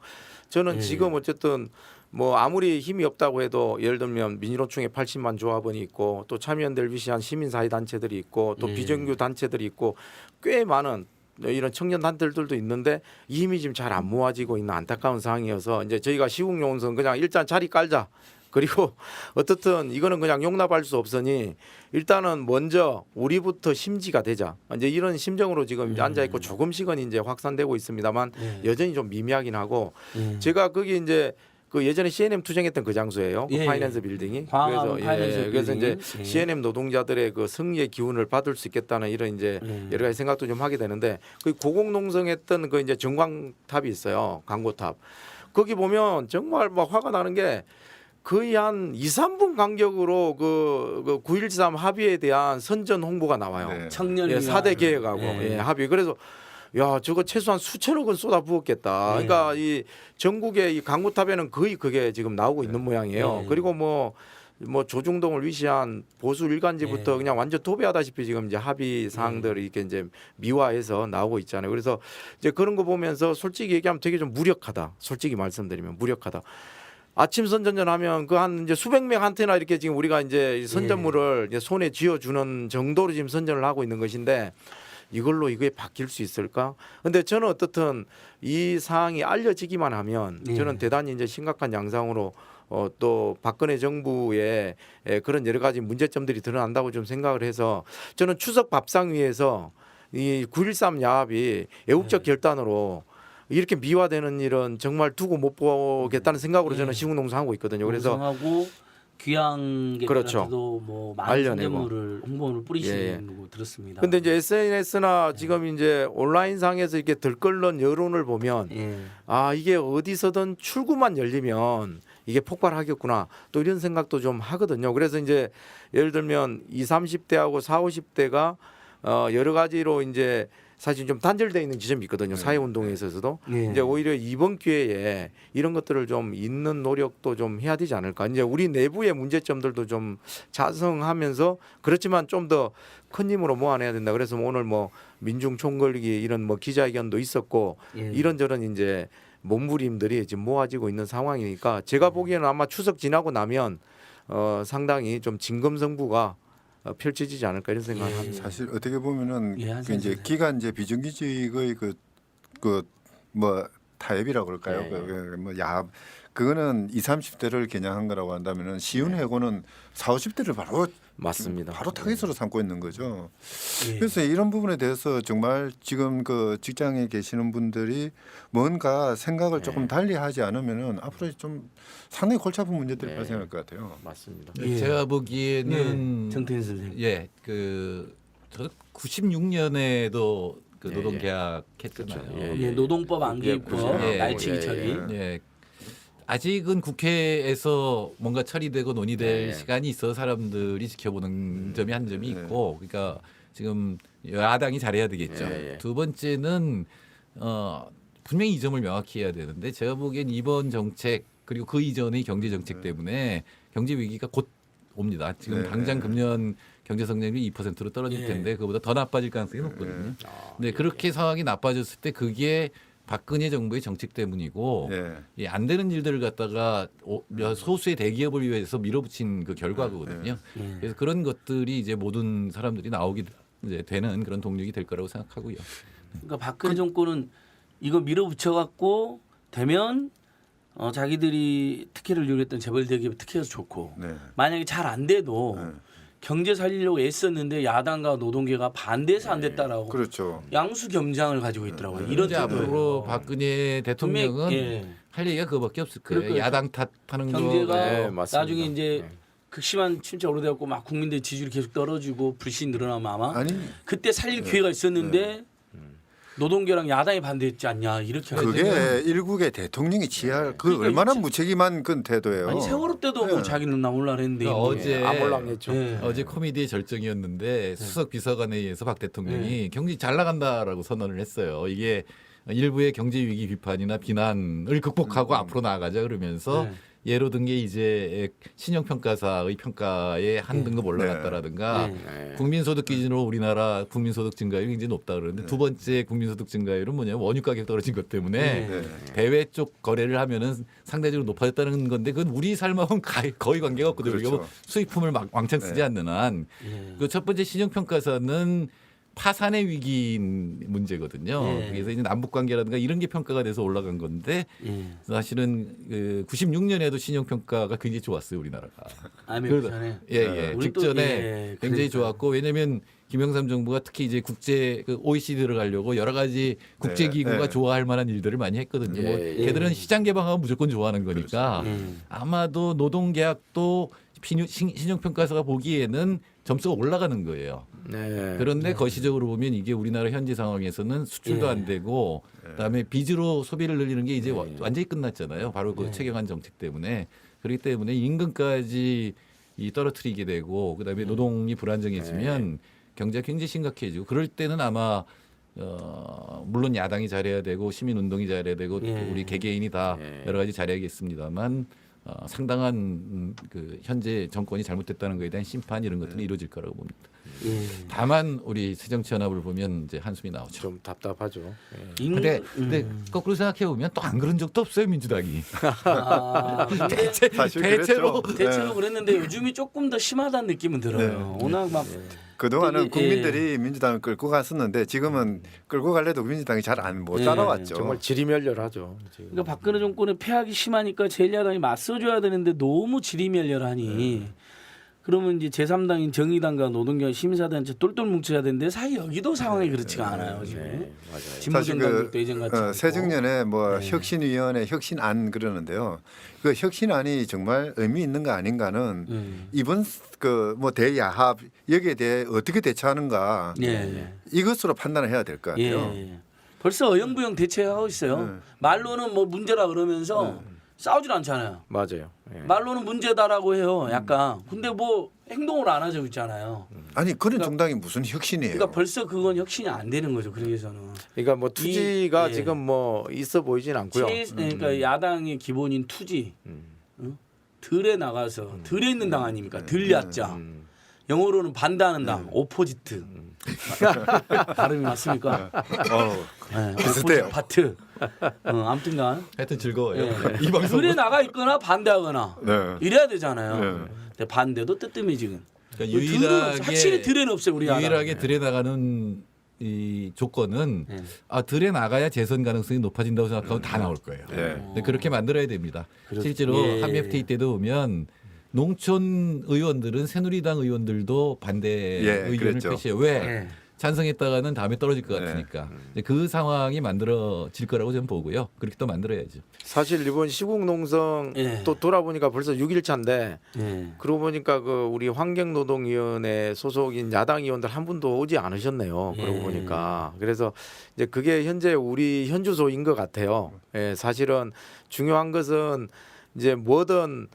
저는 예. 지금 어쨌든 뭐 아무리 힘이 없다고 해도 예를 들면 민주노총에 80만 조합원이 있고 또 참여연대를 위시한 시민사회 단체들이 있고 또 예. 비정규 단체들이 있고 꽤 많은 이런 청년 단체들도 있는데 이 힘이 지금 잘 안 모아지고 있는 안타까운 상황이어서 이제 저희가 시국용선 그냥 일단 자리 깔자. 그리고 어떻든 이거는 그냥 용납할 수 없으니 일단은 먼저 우리부터 심지가 되자. 이제 이런 심정으로 지금 앉아 있고 조금씩은 이제 확산되고 있습니다만 예. 여전히 좀 미미하긴 하고 예. 제가 거기 이제 그 예전에 C&M 투쟁했던 그 장소예요. 그 예. 파이낸스 빌딩이. 광화문 파이낸스 그래서 이제 빌딩. 예. C&M 노동자들의 그 승리의 기운을 받을 수 있겠다는 이런 이제 여러 가지 생각도 좀 하게 되는데 그 고공농성했던 그 이제 전광탑이 있어요. 광고탑. 거기 보면 정말 막 화가 나는 게 거의 한 2, 3분 간격으로 그 9.13 합의에 대한 선전 홍보가 나와요. 네. 청년이 예, 4대 계획하고 예. 예, 합의. 그래서 야 저거 최소한 수천억 원 쏟아 부었겠다. 예. 그러니까 이 전국의 이 광고탑에는 거의 그게 지금 나오고 있는 모양이에요. 예. 그리고 뭐 조중동을 위시한 보수 일간지부터 예. 그냥 완전 도배하다시피 지금 이제 합의 사항들을 이렇게 이제 미화해서 나오고 있잖아요. 그래서 이제 그런 거 보면서 솔직히 얘기하면 되게 좀 무력하다. 솔직히 말씀드리면 무력하다. 아침 선전전 하면 그 한 이제 수백 명한테나 이렇게 지금 우리가 이제 선전물을 이제 손에 쥐어주는 정도로 지금 선전을 하고 있는 것인데 이걸로 이게 바뀔 수 있을까? 근데 저는 어떻든 이 사항이 알려지기만 하면 저는 대단히 이제 심각한 양상으로 또 박근혜 정부의 그런 여러 가지 문제점들이 드러난다고 좀 생각을 해서 저는 추석 밥상위에서 이 9.13 야합이 애국적 결단으로 이렇게 미화되는 일은 정말 두고 못 보겠다는 생각으로 저는 시국농성하고 있거든요. 그래서 하고 귀향객들한테도 그렇죠. 뭐 많은 알려내고. 선전물을 홍보를 뿌리시는 거 들었습니다. 근데 이제 SNS나 지금 이제 온라인상에서 이렇게 들끓는 여론을 보면 예. 아 이게 어디서든 출구만 열리면 이게 폭발하겠구나 또 이런 생각도 좀 하거든요. 그래서 이제 예를 들면 20, 30대하고 40, 50대가 여러 가지로 이제 사실 좀 단절되어 있는 지점이 있거든요. 사회운동에 있어서도 네. 이제 오히려 이번 기회에 이런 것들을 좀 잇는 노력도 좀 해야 되지 않을까. 이제 우리 내부의 문제점들도 좀 자성하면서 그렇지만 좀 더 큰 힘으로 모아내야 된다. 그래서 오늘 뭐 민중 총궐기 이런 뭐 기자회견도 있었고 예. 이런저런 이제 몸부림들이 지금 모아지고 있는 상황이니까 제가 보기에는 아마 추석 지나고 나면 상당히 좀 진검승부가 펼쳐지지 않을까 이런 생각을 합니다. 사실 어떻게 보면은 예, 한 그 이제 생각입니다. 기간제 비정규직의 그 그 뭐 타협이라고 그럴까요? 그거는 20, 30대를 겨냥한 거라고 한다면은 쉬운 해고는 40, 50대를 맞습니다. 바로 타깃으로 삼고 있는 거죠. 예. 그래서 이런 부분에 대해서 정말 지금 그 직장에 계시는 분들이 뭔가 생각을 조금 달리 하지 않으면은 앞으로 좀 상당히 골치 아픈 문제들이 발생할 것 같아요. 맞습니다. 예. 제가 보기에는 정태인 선생님. 저도 96년에도 그 예, 노동계약 했잖아요. 그렇죠. 예, 노동법 안개입법 예, 날치기 예, 처리. 예. 아직은 국회에서 뭔가 처리되고 논의될 네. 시간이 있어 사람들이 지켜보는 점이 한 점이 있고, 그러니까 지금 야당이 잘해야 되겠죠. 예, 예. 두 번째는 분명히 이 점을 명확히 해야 되는데, 제가 보기엔 이번 정책 그리고 그 이전의 경제 정책 때문에 경제 위기가 곧 옵니다. 지금 네. 당장 금년 경제 성장률이 2%로 떨어질 예. 텐데 그보다 더 나빠질 가능성이 높거든요. 아, 근데 그렇게 상황이 나빠졌을 때 그게 박근혜 정부의 정책 때문이고 예. 안 되는 일들을 갖다가 소수의 대기업을 위해서 밀어붙인 그 결과거든요. 예. 그래서 그런 것들이 이제 모든 사람들이 나오게 이제 되는 그런 동력이 될 거라고 생각하고요. 그러니까 박근혜 정권은 이거 밀어붙여 갖고 되면 자기들이 특혜를 요구했던 재벌 대기업 특혜가 좋고 네. 만약에 잘 안 돼도 네. 경제 살리려고 애썼는데 야당과 노동계가 반대해서 안 됐다라고 그렇죠. 양수 겸장을 가지고 있더라고요. 이런 이제 태도예요. 앞으로 박근혜 대통령은 분명히, 예. 할 얘기가 그거밖에 없을 거예요. 그럴 거예요. 야당 탓하는 경제가 거. 네, 맞습니다. 나중에 이제 네. 극심한 침체 오래되었고 막 국민들 지지율이 계속 떨어지고 불신이 늘어나면 아마 아니 그때 살릴 기회가 있었는데 노동계랑 야당이 반대했지 않냐 이렇게 그게 하거든요. 일국의 대통령이 취할 그 그러니까 얼마나 이제- 무책임한 그 태도예요. 아니 세월호 때도 뭐 자기는 나 몰라 그랬는데 그러니까 이게. 어제 아몰랑했죠. 예. 어제 코미디의 절정이었는데 수석 비서관에 의해서 박 대통령이 경제 잘 나간다라고 선언을 했어요. 이게 일부의 경제 위기 비판이나 비난을 극복하고 앞으로 나아가자 그러면서 네. 예로 든 게 이제 신용평가사의 평가에 한 등급 올라갔다라든가 네. 국민소득 기준으로 우리나라 국민소득 증가율이 굉장히 높다 그러는데 두 번째 국민소득 증가율은 뭐냐면 원유 가격 떨어진 것 때문에 네. 대외 쪽 거래를 하면은 상대적으로 높아졌다는 건데 그건 우리 삶하고는 거의 관계가 없거든요. 그렇죠. 우리가 뭐 수입품을 막 왕창 쓰지 않는 한. 예. 그 첫 번째 신용평가사는 파산의 위기인 문제거든요. 예. 그래서 이제 남북 관계라든가 이런 게 평가가 돼서 올라간 건데 예. 사실은 그 96년에도 신용평가가 굉장히 좋았어요, 우리나라가. 아메리카 그래서- 전에 예. 우리 또- 직전에 예, 굉장히 그러니까요. 좋았고 왜냐하면 김영삼 정부가 특히 이제 국제 그 OECD 들어가려고 여러 가지 국제 기구가 네. 좋아할 만한 일들을 많이 했거든요. 뭐 예, 걔들은 시장 개방하면 무조건 좋아하는 거니까 예. 아마도 노동계약도 신용평가사가 보기에는 점수가 올라가는 거예요. 네. 그런데 거시적으로 보면 이게 우리나라 현재 상황에서는 수출도 예. 안 되고 그다음에 빚으로 소비를 늘리는 게 이제 완전히 끝났잖아요. 바로 그 체경한 정책 때문에. 그렇기 때문에 임금까지 떨어뜨리게 되고 그다음에 노동이 불안정해지면 경제가 굉장히 심각해지고 그럴 때는 아마 물론 야당이 잘해야 되고 시민운동이 잘해야 되고 예. 또 우리 개개인이 다 예. 여러 가지 잘해야겠습니다만 상당한 그 현재 정권이 잘못됐다는 것에 대한 심판 이런 것들이 이루어질 거라고 봅니다. 예. 다만 우리 새정치연합을 보면 이제 한숨이 나오죠. 좀 답답하죠. 예. 근데 거꾸로 생각해 보면 또 안 그런 적도 없어요 민주당이. 근데 사실 대체로 그랬죠. 대체로 네. 그랬는데 요즘이 조금 더 심하다는 느낌은 들어요. 워낙 막 그동안은 예. 국민들이 민주당을 끌고 갔었는데 지금은 끌고 갈래도 민주당이 잘 안 못 예. 따라왔죠. 정말 지리멸렬하죠. 지금. 그러니까 박근혜 정권의 폐악이 심하니까 제1야당이 맞서줘야 되는데 너무 지리멸렬하니 그러면 이제 제3당인 정의당과 노동경 시민사단체 똘똘 뭉쳐야 되는데 사실 여기도 상황이 그렇지가 않아요 지금. 네, 맞아요. 진보정 당국도 예전같이 않고. 새정년에 뭐 네. 혁신위원회 혁신안 그러는데요. 그 혁신안이 정말 의미 있는 거 아닌가는 이번 그 뭐 대야합 여기에 대해 어떻게 대처하는가 예. 이것으로 판단을 해야 될 것 예. 같아요. 예. 벌써 어영부영 대처하고 있어요. 말로는 뭐 문제라 그러면서 싸우질 않잖아요. 맞아요. 예. 말로는 문제다라고 해요. 약간. 근데 뭐 행동을 안 하죠 있잖아요. 아니 그런 정당이 무슨 혁신이에요? 그러니까 벌써 그건 혁신이 안 되는 거죠. 그러기에서는. 그러니까 뭐 투지가 예. 지금 뭐 있어 보이진 않고요. 그러니까 야당의 기본인 투지. 어? 들에 나가서 들에 있는 당 아닙니까? 들야자. 영어로는 반대하는 당, 오포지트. 발음이 맞습니까? 네, 비슷해요. 오포지트 파트. 아무튼간 하여튼 즐거워요. 예. 이 방송. 들에 나가 있거나 반대하거나 네. 이래야 되잖아요. 네. 근데 반대도 뜨뜻미 지금. 그러니까 확실히 들에는 없어요 우리 야당. 유일하게 들에 나가는 이 조건은 네. 들에 나가야 재선 가능성이 높아진다고 생각하면 다 나올 거예요. 근데 그렇게 만들어야 됩니다. 그렇죠. 실제로 예. 한미 FTA 때도 보면 농촌 의원들은 새누리당 의원들도 반대 의견을 그랬죠. 표시해요. 왜? 예. 찬성했다가는 다음에 떨어질 것 같으니까. 이제 그 상황이 만들어질 거라고 저는 보고요. 그렇게 또 만들어야죠. 사실 이번 시국 농성 예. 또 돌아보니까 벌써 6일차인데 예. 그러고 보니까 그 우리 환경노동위원회 소속인 야당 의원들 한 분도 오지 않으셨네요. 그러고 예. 보니까 그래서 이제 그게 현재 우리 현주소인 것 같아요. 예, 사실은 중요한 것은 이제 뭐든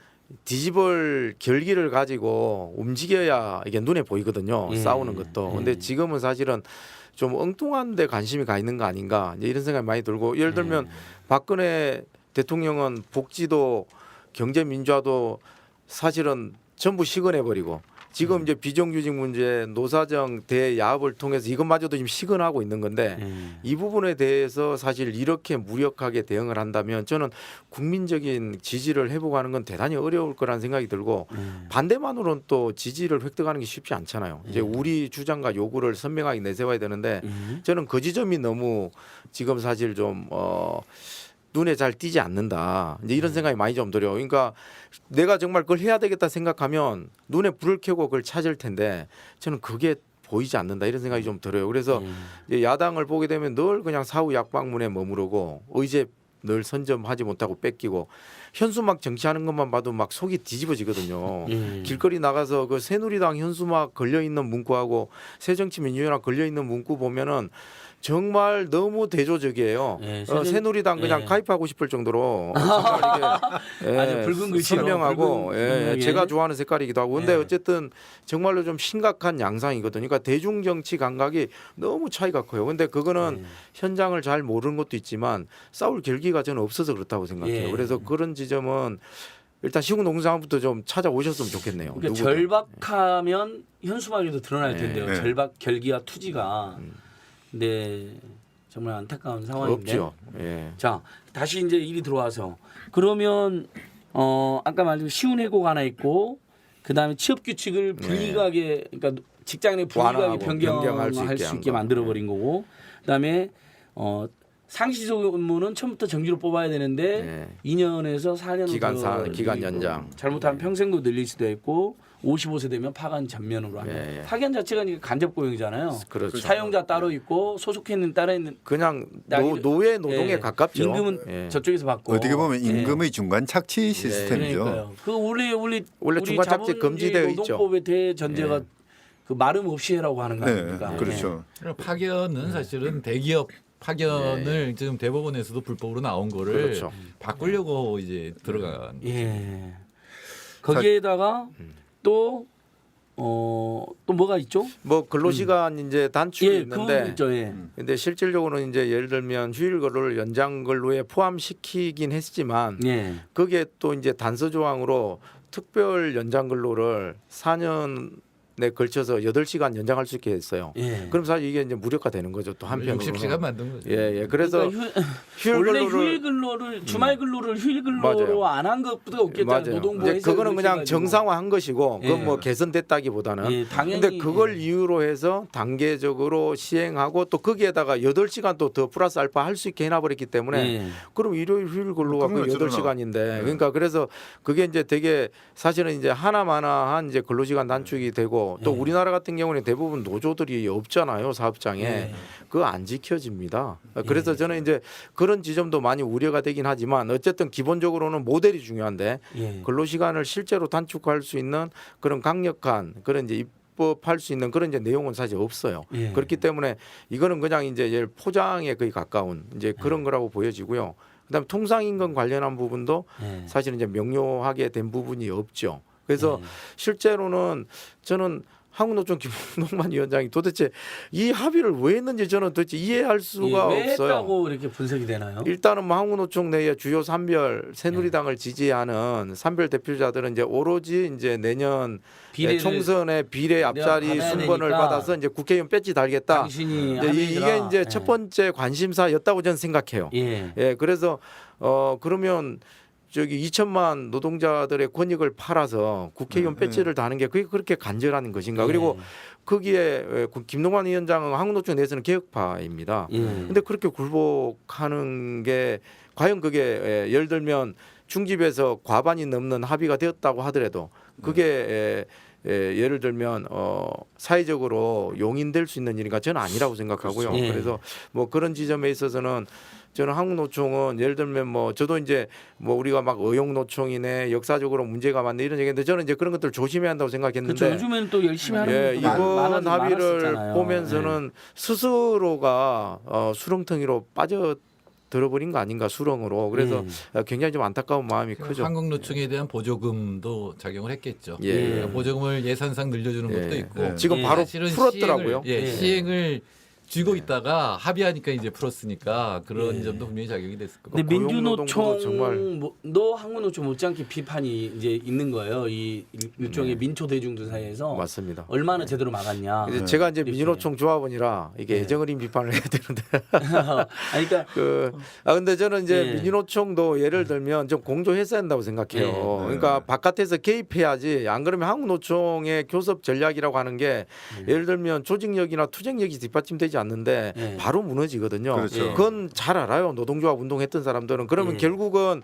뒤집을 결기를 가지고 움직여야 이게 눈에 보이거든요. 예. 싸우는 것도. 예. 근데 지금은 사실은 좀 엉뚱한 데 관심이 가 있는 거 아닌가 이제 이런 생각이 많이 들고 예를 들면 박근혜 대통령은 복지도 경제민주화도 사실은 전부 시건해버리고 지금 이제 비정규직 문제 노사정 대야합을 통해서 이것마저도 지금 시건하고 있는 건데 이 부분에 대해서 사실 이렇게 무력하게 대응을 한다면 저는 국민적인 지지를 회복하는 건 대단히 어려울 거라는 생각이 들고 반대만으로는 또 지지를 획득하는 게 쉽지 않잖아요. 이제 우리 주장과 요구를 선명하게 내세워야 되는데 저는 그 지점이 너무 지금 사실 좀 눈에 잘 띄지 않는다. 이제 이런 생각이 많이 좀 들어요. 그러니까 내가 정말 그걸 해야 되겠다 생각하면 눈에 불을 켜고 그걸 찾을 텐데 저는 그게 보이지 않는다 이런 생각이 좀 들어요. 그래서 이제 야당을 보게 되면 늘 그냥 사후 약방문에 머무르고 의제 늘 선점하지 못하고 뺏기고 현수막 정치하는 것만 봐도 막 속이 뒤집어지거든요. 길거리 나가서 그 새누리당 현수막 걸려 있는 문구하고 새정치민주연합 걸려 있는 문구 보면은 정말 너무 대조적이에요. 예, 새누리당 그냥 예. 가입하고 싶을 정도로 정말 이게 아주 붉은 글씨로, 선명하고 붉은 예, 선명하게. 제가 좋아하는 색깔이기도 하고 근데 예. 어쨌든 정말로 좀 심각한 양상이거든요. 그러니까 대중 정치 감각이 너무 차이가 커요. 근데 그거는 현장을 잘 모르는 것도 있지만 싸울 결기가 저는 없어서 그렇다고 생각해요. 예. 그래서 그런 지점은 일단 시국 농장부터 좀 찾아오셨으면 좋겠네요. 그러니까 누구든. 절박하면 현수막에도 드러날 텐데요. 네. 절박 결기와 투지가. 근데 정말 안타까운 상황인데. 없죠. 예. 자, 다시 이제 일이 들어와서 그러면 아까 말한 쉬운 해고가 하나 있고 그다음에 취업 규칙을 불이하게 그러니까 직장 내 불이하게 완화하고 변경할 수 한 있게 거. 만들어 버린 거고 그다음에 상시적 업무는 처음부터 정규로 뽑아야 되는데 2년에서 4년으로 기간 연장. 잘못하면 평생도 늘릴 수도 있고 55세 되면 파견 전면으로 하면 예, 예. 파견 자체가 이제 간접 고용이잖아요. 그렇죠. 사용자 따로 있고 소속해는 따로 있는 그냥 나이- 노예 노동에 예. 가깝죠. 임금은 예. 저쪽에서 받고 어떻게 보면 예. 임금의 중간 착취 시스템이죠. 그러니까요. 그 원래 중간 착취 금지되어 있죠. 노동법의 대전제가 그 마름 없이 해라고 하는 거 네, 아닙니까? 그렇죠. 파견은 사실은 대기업 파견을 지금 대법원에서도 불법으로 나온 거를 그렇죠. 바꾸려고 이제 들어간. 예. 거기에다가 또 뭐가 있죠? 뭐 근로시간 이제 단축이 예, 그 부분 있는데 있죠. 예. 근데 실질적으로는 이제 예를 들면 휴일 근로를 연장 근로에 포함시키긴 했지만 예. 그게 또 이제 단서 조항으로 특별 연장 근로를 4년에 걸쳐서 8시간 연장할 수 있게 했어요. 예. 그럼 사실 이게 이제 무력화되는 거죠. 또 한편으로. 60시간 만든 거죠. 예, 예. 그래서 그러니까 휴일 원래 근로를 휴일 근로를 주말 근로를 휴일 맞아요. 근로로 안 한 것보다 없겠잖아요. 맞아요. 노동부 이제 그거는 그냥 정상화한 것이고 그건 예. 뭐 개선됐다기보다는 예, 당연히 근데 그걸 이유로 해서 단계적으로 시행하고 또 거기에다가 8시간 또 더 플러스 알파 할 수 있게 해놔버렸기 때문에 예. 그럼 일요일 휴일 근로가 그 그런 거 8시간인데 그러니까 그래서 그게 이제 되게 사실은 이제 하나마나한 이제 근로시간 단축이 되고 또 예. 우리나라 같은 경우는 대부분 노조들이 없잖아요 사업장에 예. 그거 안 지켜집니다. 그래서 저는 이제 그런 지점도 많이 우려가 되긴 하지만 어쨌든 기본적으로는 모델이 중요한데 예. 근로시간을 실제로 단축할 수 있는 그런 강력한 그런 이제 입법할 수 있는 그런 이제 내용은 사실 없어요. 예. 그렇기 때문에 이거는 그냥 이제 포장에 거의 가까운 이제 그런 거라고 보여지고요. 그다음에 통상임금 관련한 부분도 예. 사실은 이제 명료하게 된 부분이 없죠. 그래서 예. 실제로는 저는 한국노총 김동만 위원장이 도대체 이 합의를 왜 했는지 저는 도대체 이해할 수가 왜 없어요. 했다고 이렇게 분석이 되나요? 일단은 뭐 한국노총 내의 주요 산별 새누리당을 지지하는 산별 대표자들은 이제 오로지 이제 내년 비례를 총선의 비례 앞자리 받아야 순번을 되니까 받아서 이제 국회의원 배지 달겠다. 당신이 이제 이게 합의해라. 이제 예. 첫 번째 관심사였다고 저는 생각해요. 예. 예, 그래서 그러면 저기 2천만 노동자들의 권익을 팔아서 국회의원 배지를 다는 게 그게 그렇게 간절한 것인가? 그리고 거기에 김동완 위원장은 한국노총 내에서는 개혁파입니다. 근데 그렇게 굴복하는 게 과연 그게 예를 들면 중집에서 과반이 넘는 합의가 되었다고 하더라도 그게 예를 들면 사회적으로 용인될 수 있는 일인가 저는 아니라고 생각하고요. 그렇죠. 그래서 뭐 그런 지점에 있어서는 저는 한국노총은 예를 들면 뭐 저도 이제 뭐 우리가 막 의용노총이네 역사적으로 문제가 많네 이런 얘기인데 저는 이제 그런 것들 조심해야 한다고 생각했는데 그렇죠. 요즘에는 또 열심히 하는 것도 이번 합의를 많았었잖아요. 보면서는 스스로가 수렁텅이로 빠져 들어버린 거 아닌가 수렁으로 그래서 굉장히 좀 안타까운 마음이 크죠. 한국노총에 대한 보조금도 작용을 했겠죠. 예. 그러니까 보조금을 예산상 늘려주는 예. 것도 있고 예. 지금 예. 바로 사실은 풀었더라고요. 시행을 쥐고 있다가 합의하니까 이제 풀었으니까 그런 점도 분명히 작용이 됐을 겁니다. 근데 고용노동부도 정말- 민주노총도 한국노총 못지않게 비판이 이제 있는 거예요. 이 일종의 민초 대중들 사이에서 맞습니다. 얼마나 제대로 막았냐. 이제 제가 이제 이렇게. 민주노총 조합원이라 이게 애정어린 비판을 해야 되는데 그러니까 근데 저는 이제 예. 민주노총도 예를 들면 좀 공조했어야 한다고 생각해요. 예. 그러니까 바깥에서 개입해야지 안 그러면 한국노총의 교섭 전략이라고 하는 게 예를 들면 조직력이나 투쟁력이 뒷받침되지 않는데 예. 바로 무너지거든요. 그렇죠. 그건 잘 알아요. 노동조합 운동했던 사람들은 그러면 예. 결국은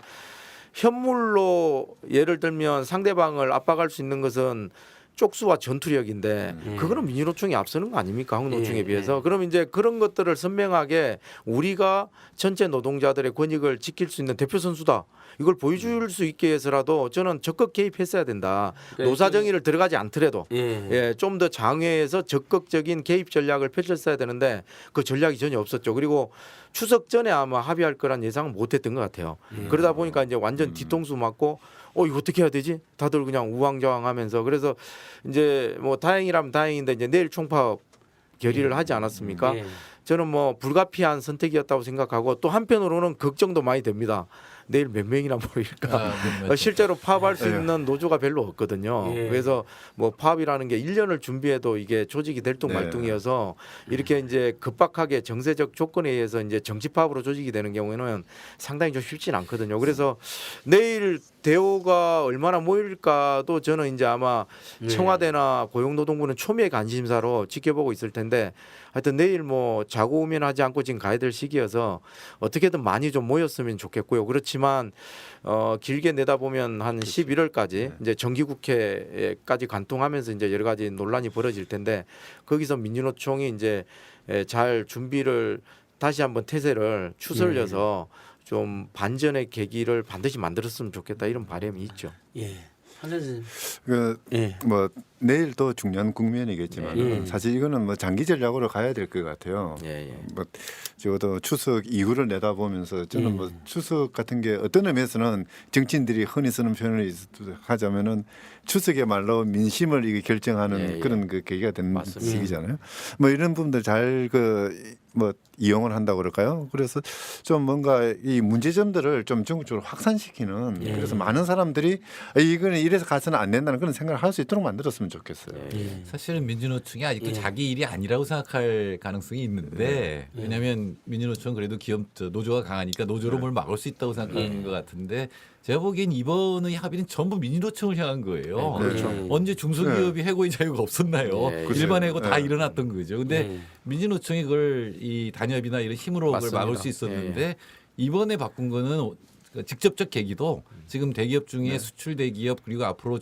현물로 예를 들면 상대방을 압박할 수 있는 것은 쪽수와 전투력인데 그거는 민주노총이 앞서는 거 아닙니까 한국노총에 예, 비해서 그럼 이제 그런 것들을 선명하게 우리가 전체 노동자들의 권익을 지킬 수 있는 대표 선수다 이걸 보여줄 수 있게 해서라도 저는 적극 개입했어야 된다 그러니까 노사정의를 들어가지 않더라도 예. 좀 더 장외에서 적극적인 개입 전략을 펼쳤어야 되는데 그 전략이 전혀 없었죠. 그리고 추석 전에 아마 합의할 거란 예상은 못했던 것 같아요. 그러다 보니까 이제 완전 뒤통수 맞고 이거 어떻게 해야 되지? 다들 그냥 우왕좌왕하면서 그래서 이제 뭐 다행이라면 다행인데 이제 내일 총파업 결의를 하지 않았습니까? 예. 저는 뭐 불가피한 선택이었다고 생각하고 또 한편으로는 걱정도 많이 됩니다. 내일 몇 명이나 모일까? 실제로 파업할 수 있는 노조가 별로 없거든요. 예. 그래서 뭐 파업이라는 게 1년을 준비해도 이게 조직이 들뚱말뚱이어서 이렇게 이제 급박하게 정세적 조건에 의해서 이제 정치 파업으로 조직이 되는 경우에는 상당히 좀 쉽진 않거든요. 그래서 내일 대우가 얼마나 모일까도 저는 이제 아마 청와대나 고용노동부는 초미의 관심사로 지켜보고 있을 텐데 하여튼 내일 뭐 자고우면하지 않고 지금 가야 될 시기여서 어떻게든 많이 좀 모였으면 좋겠고요. 그렇지만 길게 내다보면 한 11월까지 이제 정기국회까지 관통하면서 이제 여러 가지 논란이 벌어질 텐데 거기서 민주노총이 이제 잘 준비를 다시 한번 태세를 추슬려서 좀 반전의 계기를 반드시 만들었으면 좋겠다 이런 바람이 있죠. 예. 선생님. 그 뭐 내일도 중요한 국면이겠지만 사실 이거는 뭐 장기 전략으로 가야 될 것 같아요. 뭐 적어도 추석 이후를 내다보면서 저는 뭐 추석 같은 게 어떤 의미에서는 정치인들이 흔히 쓰는 표현을 하자면은 추석이야말로 민심을 이게 결정하는 그런 그 계기가 되는 시기잖아요. 뭐 이런 부분들 잘 뭐 이용을 한다고 그럴까요? 그래서 좀 뭔가 이 문제점들을 좀 전국적으로 확산시키는 그래서 많은 사람들이 이거는 이래서 가서는 안 된다는 그런 생각을 할 수 있도록 만들었으면 좋겠어요. 사실은 민주노총이 아직도 자기 일이 아니라고 생각할 가능성이 있는데 왜냐하면 민주노총은 그래도 노조가 강하니까 노조로 뭘 막을 수 있다고 생각하는 것 같은데 제가 보기엔 이번의 합의는 전부 민주노총을 향한 거예요. 그렇죠. 언제 중소기업이 해고의 자유가 없었나요? 일반 해고 다 네. 일어났던 거죠. 근데 민주노총이 그걸 이 단협이나 이런 힘으로 그걸 막을 수 있었는데 이번에 바꾼 거는 직접적 계기도 지금 대기업 중에 수출 대기업 그리고 앞으로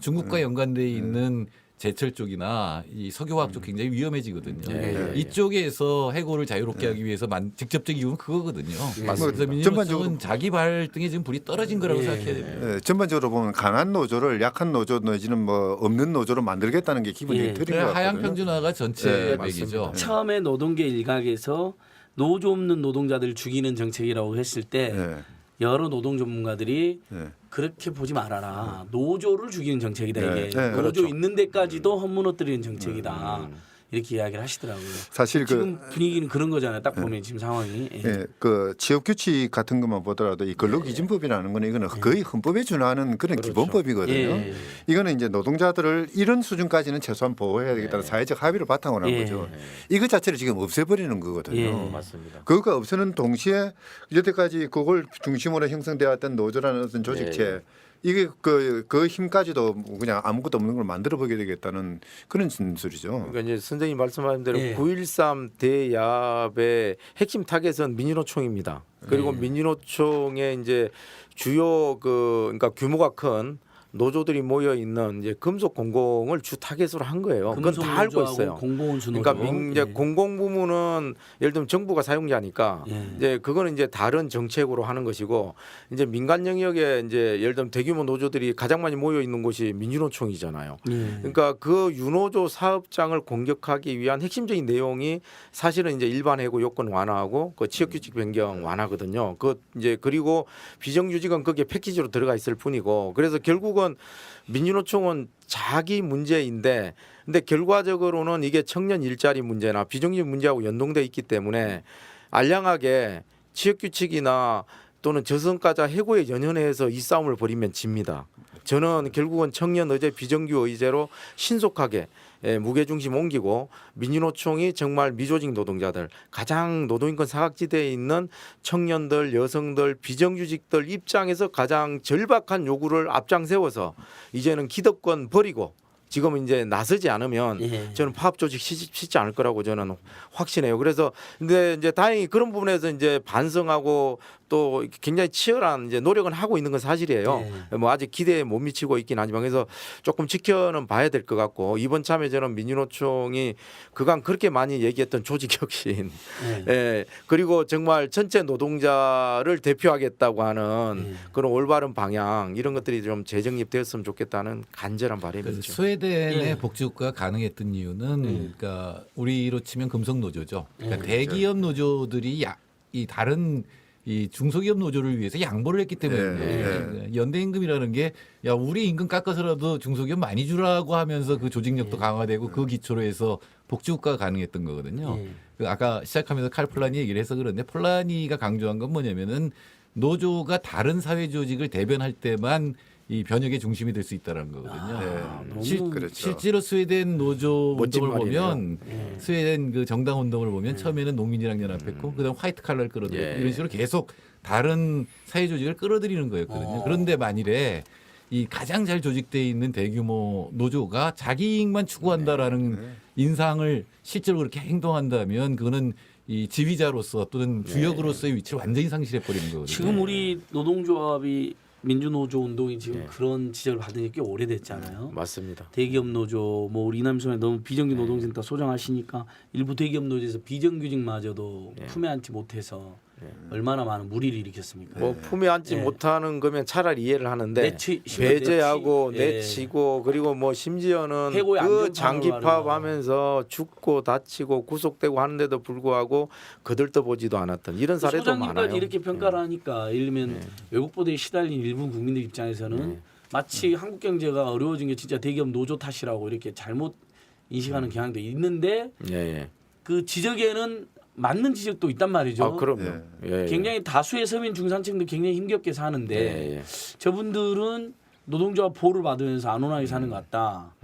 중국과 연관돼 있는 제철 쪽이나 이 석유화학 쪽 굉장히 위험해지거든요. 이쪽에서 해고를 자유롭게 하기 위해서 직접적 이유는 그거거든요. 그래서 민주노총은 자기 발등에 지금 불이 떨어진 거라고 생각해야 됩니다. 전반적으로 보면 강한 노조를 약한 노조 내지는 뭐 없는 노조로 만들겠다는 게 기본이 틀린 것 같거든요. 하향 평준화가 전체 맥이죠. 처음에 노동계 일각에서 노조 없는 노동자들을 죽이는 정책이라고 했을 때 여러 노동 전문가들이 그렇게 보지 말아라. 노조를 죽이는 정책이다 이게. 노조 그렇죠. 있는 데까지도 헛무너뜨리는 정책이다. 이렇게 이야기를 하시더라고요. 사실 지금 분위기는 그런 거잖아요. 딱 보면 지금 상황이. 그 취업 규칙 같은 것만 보더라도 이 근로기준법이라는 거는 이거는 거의 헌법에 준하는 그런 그렇죠. 기본법이거든요. 이거는 이제 노동자들을 이런 수준까지는 최소한 보호해야 되겠다는 사회적 합의를 바탕으로 한 거죠. 이거 자체를 지금 없애버리는 거거든요. 맞습니다. 그거가 없애는 동시에 여태까지 그걸 중심으로 형성되어 왔던 노조라는 어떤 조직체 이게 그 힘까지도 그냥 아무것도 없는 걸 만들어 보게 되겠다는 그런 진술이죠. 그러니까 이제 선생님 말씀하신 대로 예. 9.13 대야합의 핵심 타겟은 민주노총입니다. 그리고 민주노총의 이제 주요 그러니까 규모가 큰 노조들이 모여 있는 이제 금속 공공을 주 타겟으로 한 거예요. 그건 다 알고 있어요. 공공운수 노조. 그러니까 이제 공공 부문은 예를 들면 정부가 사용자니까 이제 그거는 이제 다른 정책으로 하는 것이고 이제 민간 영역에 이제 예를 들면 대규모 노조들이 가장 많이 모여 있는 곳이 민주노총이잖아요. 그러니까 그 유노조 사업장을 공격하기 위한 핵심적인 내용이 사실은 이제 일반 해고 요건 완화하고 그 취업규칙 변경 완화거든요. 그 이제 그리고 비정규직은 거기에 패키지로 들어가 있을 뿐이고 그래서 결국은 민주노총은 자기 문제인데 근데 결과적으로는 이게 청년 일자리 문제나 비정규직 문제하고 연동돼 있기 때문에 알량하게 취업규칙이나 또는 저성과자 해고에 연연해서 이 싸움을 벌이면 집니다. 저는 결국은 청년 의제 비정규 의제로 신속하게 무게중심 옮기고 민주노총이 정말 미조직 노동자들 가장 노동인권 사각지대에 있는 청년들 여성들 비정규직들 입장에서 가장 절박한 요구를 앞장세워서 이제는 기득권 버리고 지금 이제 나서지 않으면 저는 파업 조직 쉽지 않을 거라고 저는 확신해요. 그래서 근데 이제 다행히 그런 부분에서 이제 반성하고 또 굉장히 치열한 이제 노력은 하고 있는 건 사실이에요. 뭐 아직 기대에 못 미치고 있긴 하지만 그래서 조금 지켜는 봐야 될 것 같고 이번 참에 저는 민주노총이 그간 그렇게 많이 얘기했던 조직혁신, 그리고 정말 전체 노동자를 대표하겠다고 하는 그런 올바른 방향 이런 것들이 좀 재정립되었으면 좋겠다는 간절한 바람이죠. 스웨덴의 복지국가가 가능했던 이유는 그러니까 우리로 치면 금속 노조죠. 그러니까 대기업 노조들이 이 다른 이 중소기업 노조를 위해서 양보를 했기 때문에 연대임금이라는 게 야 우리 임금 깎아서라도 중소기업 많이 주라고 하면서 그 조직력도 강화되고 그 기초로 해서 복지국가가 가능했던 거거든요. 그 아까 시작하면서 칼 폴라니 얘기를 해서 그런데 폴라니가 강조한 건 뭐냐면은 노조가 다른 사회 조직을 대변할 때만 이 변혁의 중심이 될 수 있다는 거거든요. 그렇죠. 실제로 스웨덴 노조 멋진 운동을 말이네요. 보면 스웨덴 그 정당 운동을 보면 처음에는 농민이랑 연합했고 그다음 화이트 칼라를 끌어들이고 이런 식으로 계속 다른 사회 조직을 끌어들이는 거였거든요. 그런데 만일에 이 가장 잘 조직되어 있는 대규모 노조가 자기 이익만 추구한다라는 인상을 실제로 그렇게 행동한다면 그거는 이 지휘자로서 또는 주역으로서의 위치를 완전히 상실해 버리는 거거든요. 지금 우리 노동조합이 민주노조 운동이 지금 그런 지적을 받은 지 꽤 오래됐잖아요. 맞습니다. 대기업 노조 뭐 우리 이남선에 너무 비정규 노동센터 소장하시니까 일부 대기업 노조에서 비정규직마저도 품에 안지 못해서 얼마나 많은 무리를 일으켰습니까? 뭐 품에 안지 못하는 거면 차라리 이해를 하는데 배제하고 내치고 그리고 뭐 심지어는 해고의 그 안전 장기파업하면서 죽고 다치고 구속되고 하는데도 불구하고 거들떠보지도 않았던 이런 사례도 소장님까지 많아요. 이렇게 평가를 하니까 예를 들면 외국 보도에 시달린 일부 국민들 입장에서는 마치 한국 경제가 어려워진 게 진짜 대기업 노조 탓이라고 이렇게 잘못 인식하는 경향도 있는데 그 지적에는 맞는 지적도 있단 말이죠. 아, 그럼요. 굉장히 다수의 서민 중산층도 굉장히 힘겹게 사는데 저분들은 노동조합 보호를 받으면서 안온하게 사는 것 같다.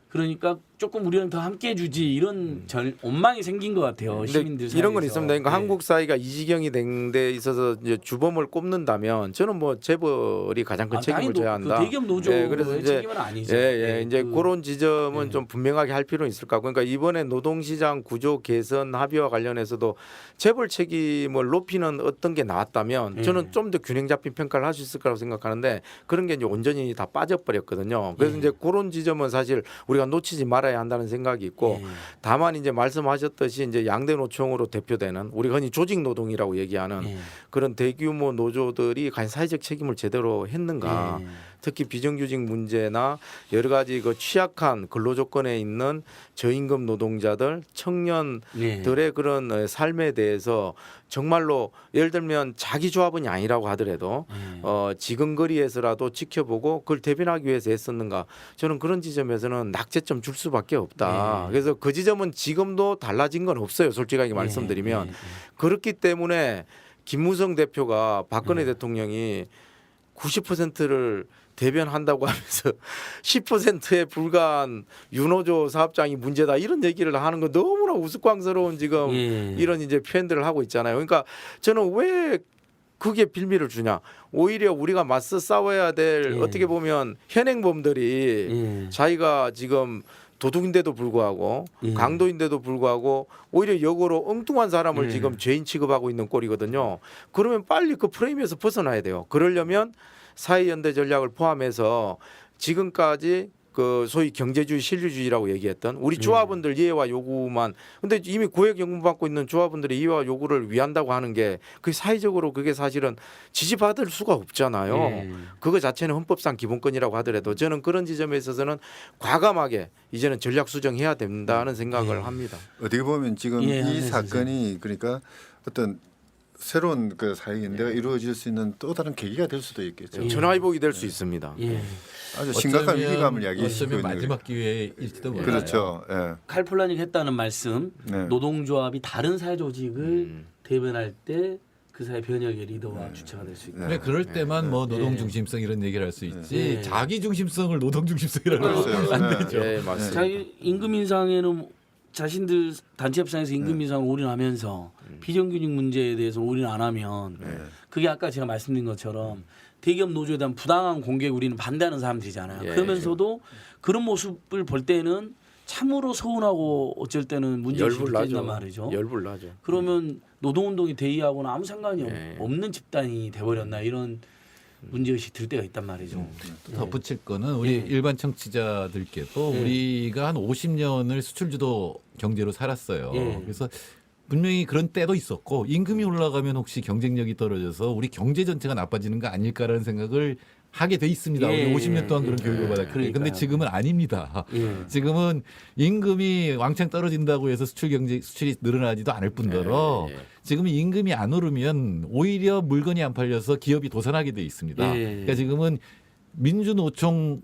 그러니까 조금 우리랑 더 함께 해주지 이런 원망이 생긴 것 같아요. 시민들 사이에서. 이런 건 있습니다. 그러니까 한국 사회가 이 지경이 된 데 있어서 이제 주범을 꼽는다면 저는 뭐 재벌이 가장 큰 책임을 져야 한다. 그 대기업 노조의 그래서 이제 책임은 아니죠. 이제 그런 지점은 좀 분명하게 할 필요는 있을 것 같고, 그러니까 이번에 노동시장 구조 개선 합의와 관련해서도 재벌 책임을 높이는 어떤 게 나왔다면 저는 좀 더 균형 잡힌 평가를 할 수 있을 거라고 생각하는데 그런 게 이제 온전히 다 빠져버렸거든요. 그래서 이제 그런 지점은 사실 우리가 놓치지 말아야 한다는 생각이 있고, 다만 이제 말씀하셨듯이 이제 양대 노총으로 대표되는 우리가 흔히 조직 노동이라고 얘기하는 그런 대규모 노조들이 과연 사회적 책임을 제대로 했는가? 특히 비정규직 문제나 여러 가지 그 취약한 근로 조건에 있는 저임금 노동자들, 청년들의 그런 삶에 대해서 정말로 예를 들면 자기 조합원이 아니라고 하더라도 지근거리에서라도 지켜보고 그걸 대변하기 위해서 했었는가? 저는 그런 지점에서는 낙제점 줄 수밖에 없다. 그래서 그 지점은 지금도 달라진 건 없어요. 솔직하게 말씀드리면 그렇기 때문에 김무성 대표가 박근혜 대통령이 90%를 대변한다고 하면서 10%에 불과한 윤호조 사업장이 문제다 이런 얘기를 하는 건 너무나 우스꽝스러운 지금 이런 이제 표현들을 하고 있잖아요. 그러니까 저는 왜 그게 빌미를 주냐? 오히려 우리가 맞서 싸워야 될 어떻게 보면 현행범들이 자기가 지금 도둑인데도 불구하고 강도인데도 불구하고 오히려 역으로 엉뚱한 사람을 지금 죄인 취급하고 있는 꼴이거든요. 그러면 빨리 그 프레임에서 벗어나야 돼요. 그러려면 사회연대 전략을 포함해서 지금까지 그 소위 경제주의 신뢰주의라고 얘기했던 우리 조합원들 이해와 요구만 근데 이미 고액연금 받고 있는 조합원들의 이해와 요구를 위한다고 하는 게 그 사회적으로 그게 사실은 지지받을 수가 없잖아요. 그거 자체는 헌법상 기본권이라고 하더라도 저는 그런 지점에 있어서는 과감하게 이제는 전략 수정해야 된다는 생각을 합니다. 어떻게 보면 지금 이 사건이 그러니까 어떤 새로운 그 사회연대가 이루어질 수 있는 또 다른 계기가 될 수도 있겠죠. 전화위복이 될 수 있습니다. 아주 심각한 어쩌면- 위기감을 야기시키고 어쩌면 있는 마지막 기회일지도 몰라요. 그렇죠. 예. 칼플라닝 했다는 말씀. 네. 노동조합이 다른 사회 조직을 대변할 때 그 사회 변혁의 리더와 주체가 될 수 있다. 그래 그럴 때만 뭐 노동 중심성 이런 얘기를 할 수 있지 자기 중심성을 노동 중심성이라고 하면 안 되죠. 네, 맞습니다. 자기 임금 인상에는 자신들 단체 협상에서 임금 인상을 올인하면서 비정규직 문제에 대해서 올인 안 하면 그게 아까 제가 말씀드린 것처럼 대기업 노조에 대한 부당한 공격에 우리는 반대하는 사람들이잖아요. 그러면서도 그런 모습을 볼 때는 참으로 서운하고 어쩔 때는 문제의식이 느껴진단 말이죠. 열불나죠. 그러면 노동운동이 대의하고는 아무 상관이 없는 집단이 돼버렸나 이런 문제의식 들 때가 있단 말이죠. 또 덧붙일 거는 우리 일반 청취자들께도 우리가 한 50년을 수출주도 경제로 살았어요. 그래서 분명히 그런 때도 있었고 임금이 올라가면 혹시 경쟁력이 떨어져서 우리 경제 전체가 나빠지는 거 아닐까라는 생각을 하게 돼 있습니다. 우리 50년 동안 그런 교육을 받았기 때문에. 근데 지금은 아닙니다. 지금은 임금이 왕창 떨어진다고 해서 수출이 늘어나지도 않을 뿐더러 지금은 임금이 안 오르면 오히려 물건이 안 팔려서 기업이 도산하게 돼 있습니다. 그러니까 지금은 민주노총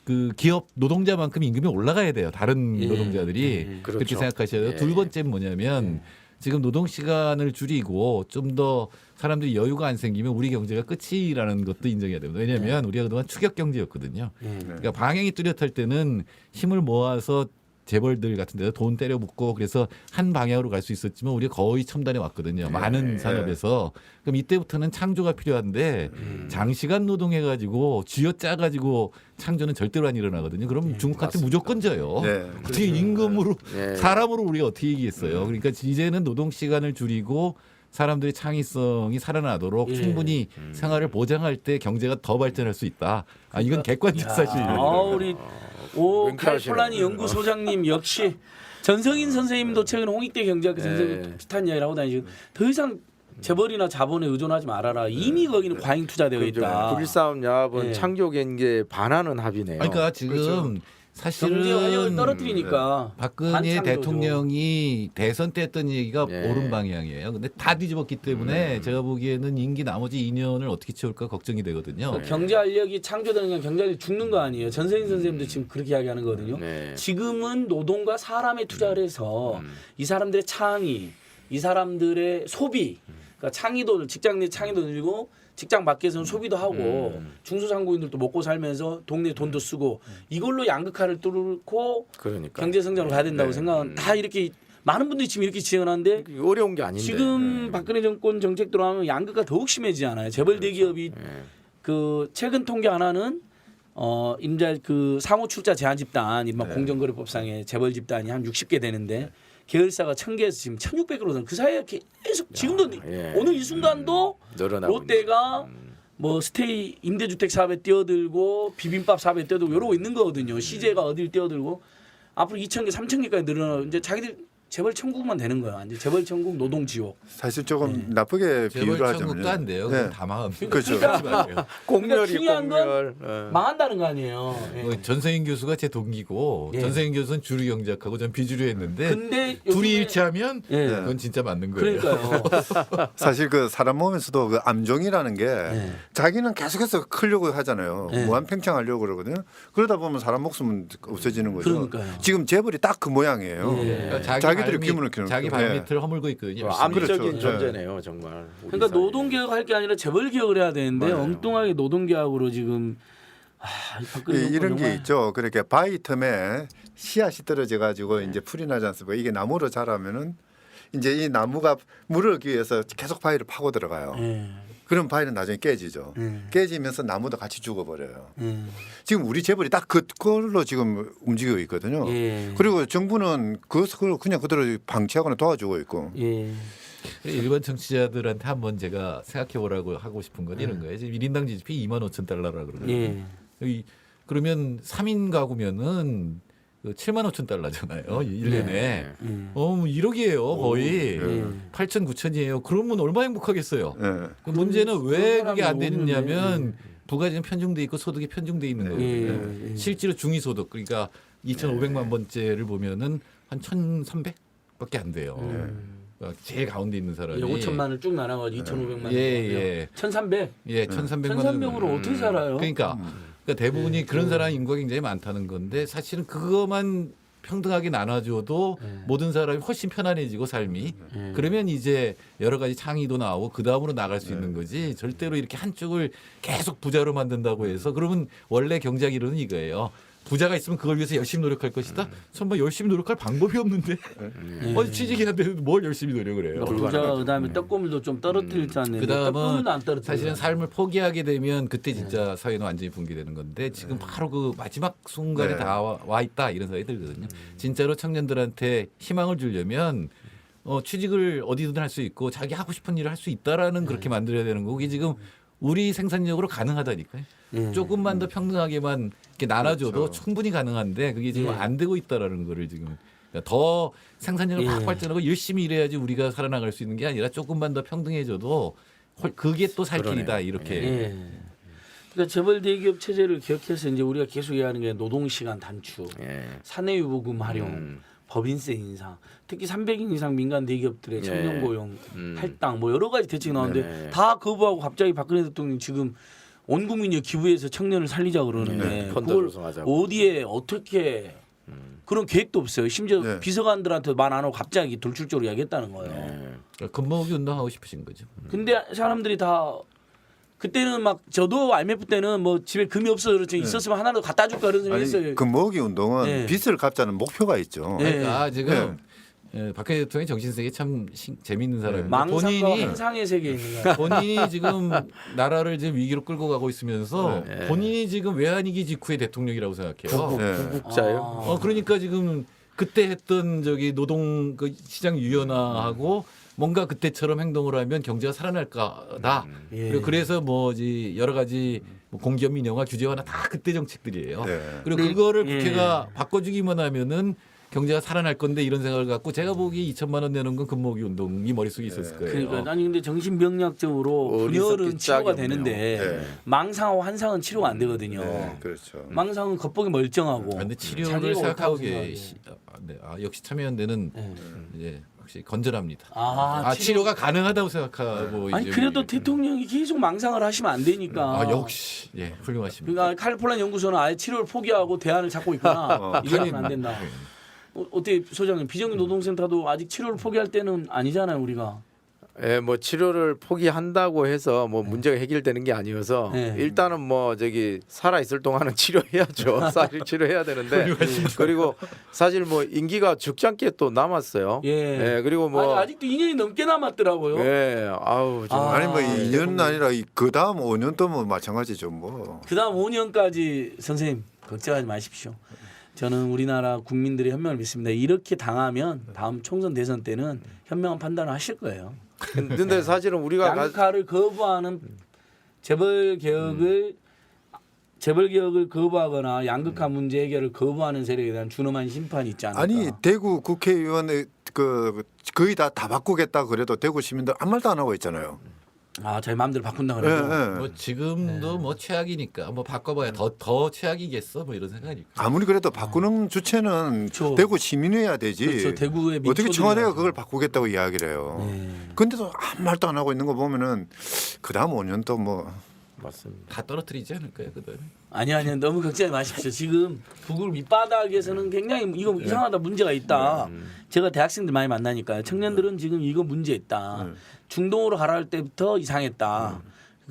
그 기업 노동자만큼 임금이 올라가야 돼요. 다른 노동자들이 그렇게 그렇죠. 생각하셔야 돼요. 두 번째는 뭐냐면 지금 노동 시간을 줄이고 좀 더 사람들이 여유가 안 생기면 우리 경제가 끝이라는 것도 인정해야 됩니다. 왜냐하면 우리가 그동안 추격 경제였거든요. 그러니까 방향이 뚜렷할 때는 힘을 모아서 재벌들 같은 데서 돈 때려 붓고 그래서 한 방향으로 갈 수 있었지만 우리가 거의 첨단에 왔거든요. 많은 산업에서. 그럼 이때부터는 창조가 필요한데 장시간 노동해가지고 쥐어짜가지고 창조는 절대로 안 일어나거든요. 그럼 중국한테 무조건 져요. 어떻게 임금으로 사람으로 우리가 어떻게 이기겠어요. 그러니까 이제는 노동 시간을 줄이고 사람들의 창의성이 살아나도록 충분히 생활을 보장할 때 경제가 더 발전할 수 있다. 아, 이건 객관적 사실입니다. 우리 칼플라니 연구소장님 역시 전성인 선생님도 최근 홍익대 경제학교 선생님 비슷한 이야기를 하고 다니시고 더 이상 재벌이나 자본에 의존하지 말아라. 이미 거기는 과잉 투자되어 있다. 불싸움 야합은 창조 경제에 반하는 합의네요. 그러니까 지금 사실은 경제 활력을 떨어뜨리니까 박근혜 반창조죠. 대통령이 대선 때 했던 얘기가 옳은 방향이에요. 근데 다 뒤집었기 때문에 제가 보기에는 임기 나머지 2년을 어떻게 채울까 걱정이 되거든요. 경제 활력이 창조되는 게 경제 활력이 죽는 거 아니에요. 전성인 선생님도 지금 그렇게 이야기하는 거거든요. 지금은 노동과 사람에 투자를 해서 이 사람들의 창의, 이 사람들의 소비, 그러니까 창의도 직장 내 창의도 늘리고 직장 밖에서는 소비도 하고 중소상공인들도 먹고 살면서 동네 돈도 쓰고 이걸로 양극화를 뚫고 그러니까. 경제 성장으로 가야 된다고 생각은 다 이렇게 많은 분들이 지금 이렇게 지원하는데 어려운 게 아닌데. 지금 박근혜 정권 정책 들어가면 양극화 더욱 심해지잖아요. 재벌 대기업이 그 최근 통계 하나는 임자 그 상호 출자 제한 집단 이른바 공정거래법상의 재벌 집단이 한 60개 되는데 계열사가 1000개에서 지금 1600으로 그 사이에 계속 지금도 오늘 이 순간도 롯데가 뭐 스테이 임대주택 사업에 뛰어들고 비빔밥 사업에 뛰어들고 이러고 있는 거거든요. CJ가 어딜 뛰어들고 앞으로 2000개, 3000개까지 늘어나고 이제 자기들 재벌 천국만 되는 거예요. 완전 재벌 천국 노동 지옥. 사실 조금 나쁘게 비유를 재벌 하자면요. 천국도 안 돼요. 네. 그건 다 망합니다. 그렇죠. 공멸이 중요한 건 공멸. 망한다는 거 아니에요. 예. 뭐 전성인 교수가 제 동기고 예. 전성인 교수는 주류 경제학하고 전 비주류 했는데 근데 둘이 요즘에- 일치하면 예. 그건 진짜 맞는 거예요. 그러니까요. 사실 그 사람 몸에서도 그 암종이라는 게 예. 자기는 계속해서 크려고 하잖아요. 네. 무한팽창하려고 그러거든요. 그러다 보면 사람 목숨은 없어지는 거죠. 그러니까요. 지금 재벌이 딱 그 모양이에요. 예. 그러니까 자기들이 발 규모를 키우는 자기 거예요. 발밑을 허물고 있거든요. 열심히. 암적인 그렇죠. 존재네요, 정말. 우리 그러니까 사회에. 노동 개혁할 게 아니라 재벌 개혁을 해야 되는데 맞아요. 엉뚱하게 노동 개혁으로 지금 박근혜 정부 이런 게 정말- 있죠. 그렇게 바위 틈에 씨앗이 떨어져 가지고 이제 풀이 나지 않습니까? 이게 나무로 자라면은 이제 이 나무가 물을 얻기 위해서 계속 바위를 파고 들어가요. 예. 그럼 바위는 나중에 깨지죠. 깨지면서 나무도 같이 죽어버려요. 예. 지금 우리 재벌이 딱 그걸로 지금 움직이고 있거든요. 예. 그리고 정부는 그걸 그냥 그대로 방치하거나 도와주고 있고. 예. 일반 정치자들한테 한번 제가 생각해 보라고 하고 싶은 건 이런 거예요. 지금 1인당 GDP 25,000달러라 그러거든요. 예. 그러면 3인 가구면은 75,000달러잖아요. 1년에. 뭐 1억이에요, 거의. 8천, 9천이에요. 그러면 얼마나 행복하겠어요. 예. 그 문제는 왜 그게 안 사람이 되느냐면 부가지는 편중돼 있고 소득이 편중돼 있는 거예요. 실제로 중위소득 그러니까 2,500만 번째를 보면은 한 1,300밖에 안 돼요. 그러니까 제일 가운데 있는 사람이 5천만을 쭉 나눠가지고 2,500만. 예. 1,300. 예, 1,300만 원. 1,300으로 어떻게 살아요? 그러니까 대부분이 그런 사람 인구가 굉장히 많다는 건데 사실은 그것만 평등하게 나눠줘도 모든 사람이 훨씬 편안해지고 삶이 그러면 이제 여러 가지 창의도 나오고 그 다음으로 나갈 수 있는 거지 절대로 이렇게 한쪽을 계속 부자로 만든다고 해서 그러면 원래 경제학 이론은 이거예요. 부자가 있으면 그걸 위해서 열심히 노력할 것이다. 정말 열심히 노력할 방법이 없는데 어디 취직해야 되는데 뭘 열심히 노력을 해요. 부자가 그다음에 떡고물도 좀 떨어뜨릴 줄 알았는데 그다음은 떡고물도 안 떨어뜨려. 사실은 삶을 포기하게 되면 그때 진짜 사회는 완전히 붕괴되는 건데 지금 바로 그 마지막 순간에 네. 다 와 있다 이런 생각이 들거든요. 진짜로 청년들한테 희망을 주려면 취직을 어디든 할 수 있고 자기 하고 싶은 일을 할 수 있다라는 그렇게 만들어야 되는 거고 그게 지금 우리 생산력으로 가능하다니까요. 조금만 더 평등하게만 이렇게 나눠줘도 그렇죠. 충분히 가능한데 그게 지금 안 되고 있다라는 거를 지금 그러니까 더 생산력을 막 발전하고 열심히 일해야지 우리가 살아나갈 수 있는 게 아니라 조금만 더 평등해져도 그게 또 살 길이다 이렇게. 예. 그러니까 재벌 대기업 체제를 기억해서 이제 우리가 계속 얘기하는 게 노동 시간 단축, 사내유보금 활용, 법인세 인상, 특히 300인 이상 민간 대기업들의 청년 고용, 할당 뭐 여러 가지 대책이 나오는데 다 거부하고 갑자기 박근혜 대통령이 지금 온 국민이 기부해서 청년을 살리자 그러는데 펀드 그걸 조성하자고. 어디에 어떻게 그런 계획도 없어요. 심지어 네. 비서관들한테 말 안 하고 갑자기 돌출적으로 이야기했다는 거예요. 근무기 운동하고 싶으신 거죠. 근데 사람들이 다 그때는 막 저도 IMF 때는 뭐 집에 금이 없어서 그렇지 있었으면 하나라도 갖다 줄까 그런 생각 했어요. 아니, 그 모으기 운동은 네. 빚을 갚자는 목표가 있죠. 네. 그러니까 지금 박근혜 대통령의 정신세계 참 재미있는 사람인데 망상과 본인이 환상의 세계에 있는 거야. 본인이 지금 나라를 지금 위기로 끌고 가고 있으면서 본인이 지금 외환위기 직후의 대통령이라고 생각해요. 네. 국자요. 그러니까 지금 그때 했던 저기 노동 그 시장 유연화하고 뭔가 그때처럼 행동을 하면 경제가 살아날 거다. 예. 그래서 뭐지 여러 가지 뭐 공기업 민영화 규제 완화 다 그때 정책들이에요. 네. 그리고 네. 그거를 예. 국회가 바꿔주기만 하면은 경제가 살아날 건데 이런 생각을 갖고 제가 보기 2천만 원 내는 건 근무기 운동이 머릿속에 있었을 거예요. 그러니까 아니 근데 정신병력적으로 분열은 어리석기 치료가 짝이 없네요. 되는데 네. 망상하고 환상은 치료가 안 되거든요. 네, 그렇죠. 망상은 겉보기 멀쩡하고. 근데 치료를 자기가 생각하고 옳다고 계시. 역시 참여연대는 이제 확실히 건전합니다. 아, 치료가 가능하다고 생각하고 아니 이제 그래도 우리- 대통령이 계속 망상을 하시면 안 되니까. 역시 훌륭하십니다. 그러니까 칼리포니아 연구소는 아예 치료를 포기하고 대안을 찾고 있구나. 이거는 안 된다. 어떻게 소장님 비정규 노동센터도 아직 치료를 포기할 때는 아니잖아요 우리가. 예, 뭐 치료를 포기한다고 해서 뭐 문제가 해결되는 게 아니어서 네. 일단은 뭐 저기 살아 있을 동안은 치료해야죠. 사실 치료해야 되는데 그리고 사실 뭐 임기가 죽지 않게 또 남았어요. 예. 그리고 뭐 아니, 아직도 2년이 넘게 남았더라고요. 예, 아우 정말 아니 뭐 아, 2년은 아니라 그 다음 5년도 뭐 마찬가지죠 뭐. 그다음 5년까지 선생님 걱정하지 마십시오. 저는 우리나라 국민들의 현명을 믿습니다. 이렇게 당하면 다음 총선 대선 때는 현명한 판단을 하실 거예요. 근데 사실은 우리가 양극화를 거부하는 재벌 개혁을 재벌 개혁을 거부하거나 양극화 문제 해결을 거부하는 세력에 대한 준엄한 심판이 있지 않을까? 아니 대구 국회의원의 거의 다 바꾸겠다 그래도 대구 시민들 아무 말도 안 하고 있잖아요. 아, 저희 마음대로 바꾼다 예, 그래도. 예. 뭐 지금도 뭐 최악이니까 뭐 바꿔봐야 더 최악이겠어 뭐 이런 생각이니까. 아무리 그래도 바꾸는 주체는 그렇죠. 대구 시민이어야 되지. 그렇죠. 대구의 어떻게 민초들이라서. 청와대가 그걸 바꾸겠다고 이야기를 해요. 네. 근데도 아무 말도 안 하고 있는 거 보면은 그 다음 5년 또 뭐 맞습니다. 다 떨어뜨리지 않을까요, 그다음에? 아니요. 너무 걱정하지 마십시오. 지금 북을 밑바닥에서는 굉장히 이거 이상하다 문제가 있다. 제가 대학생들 많이 만나니까요. 청년들은 지금 이거 문제 있다. 중동으로 가라 할 때부터 이상했다.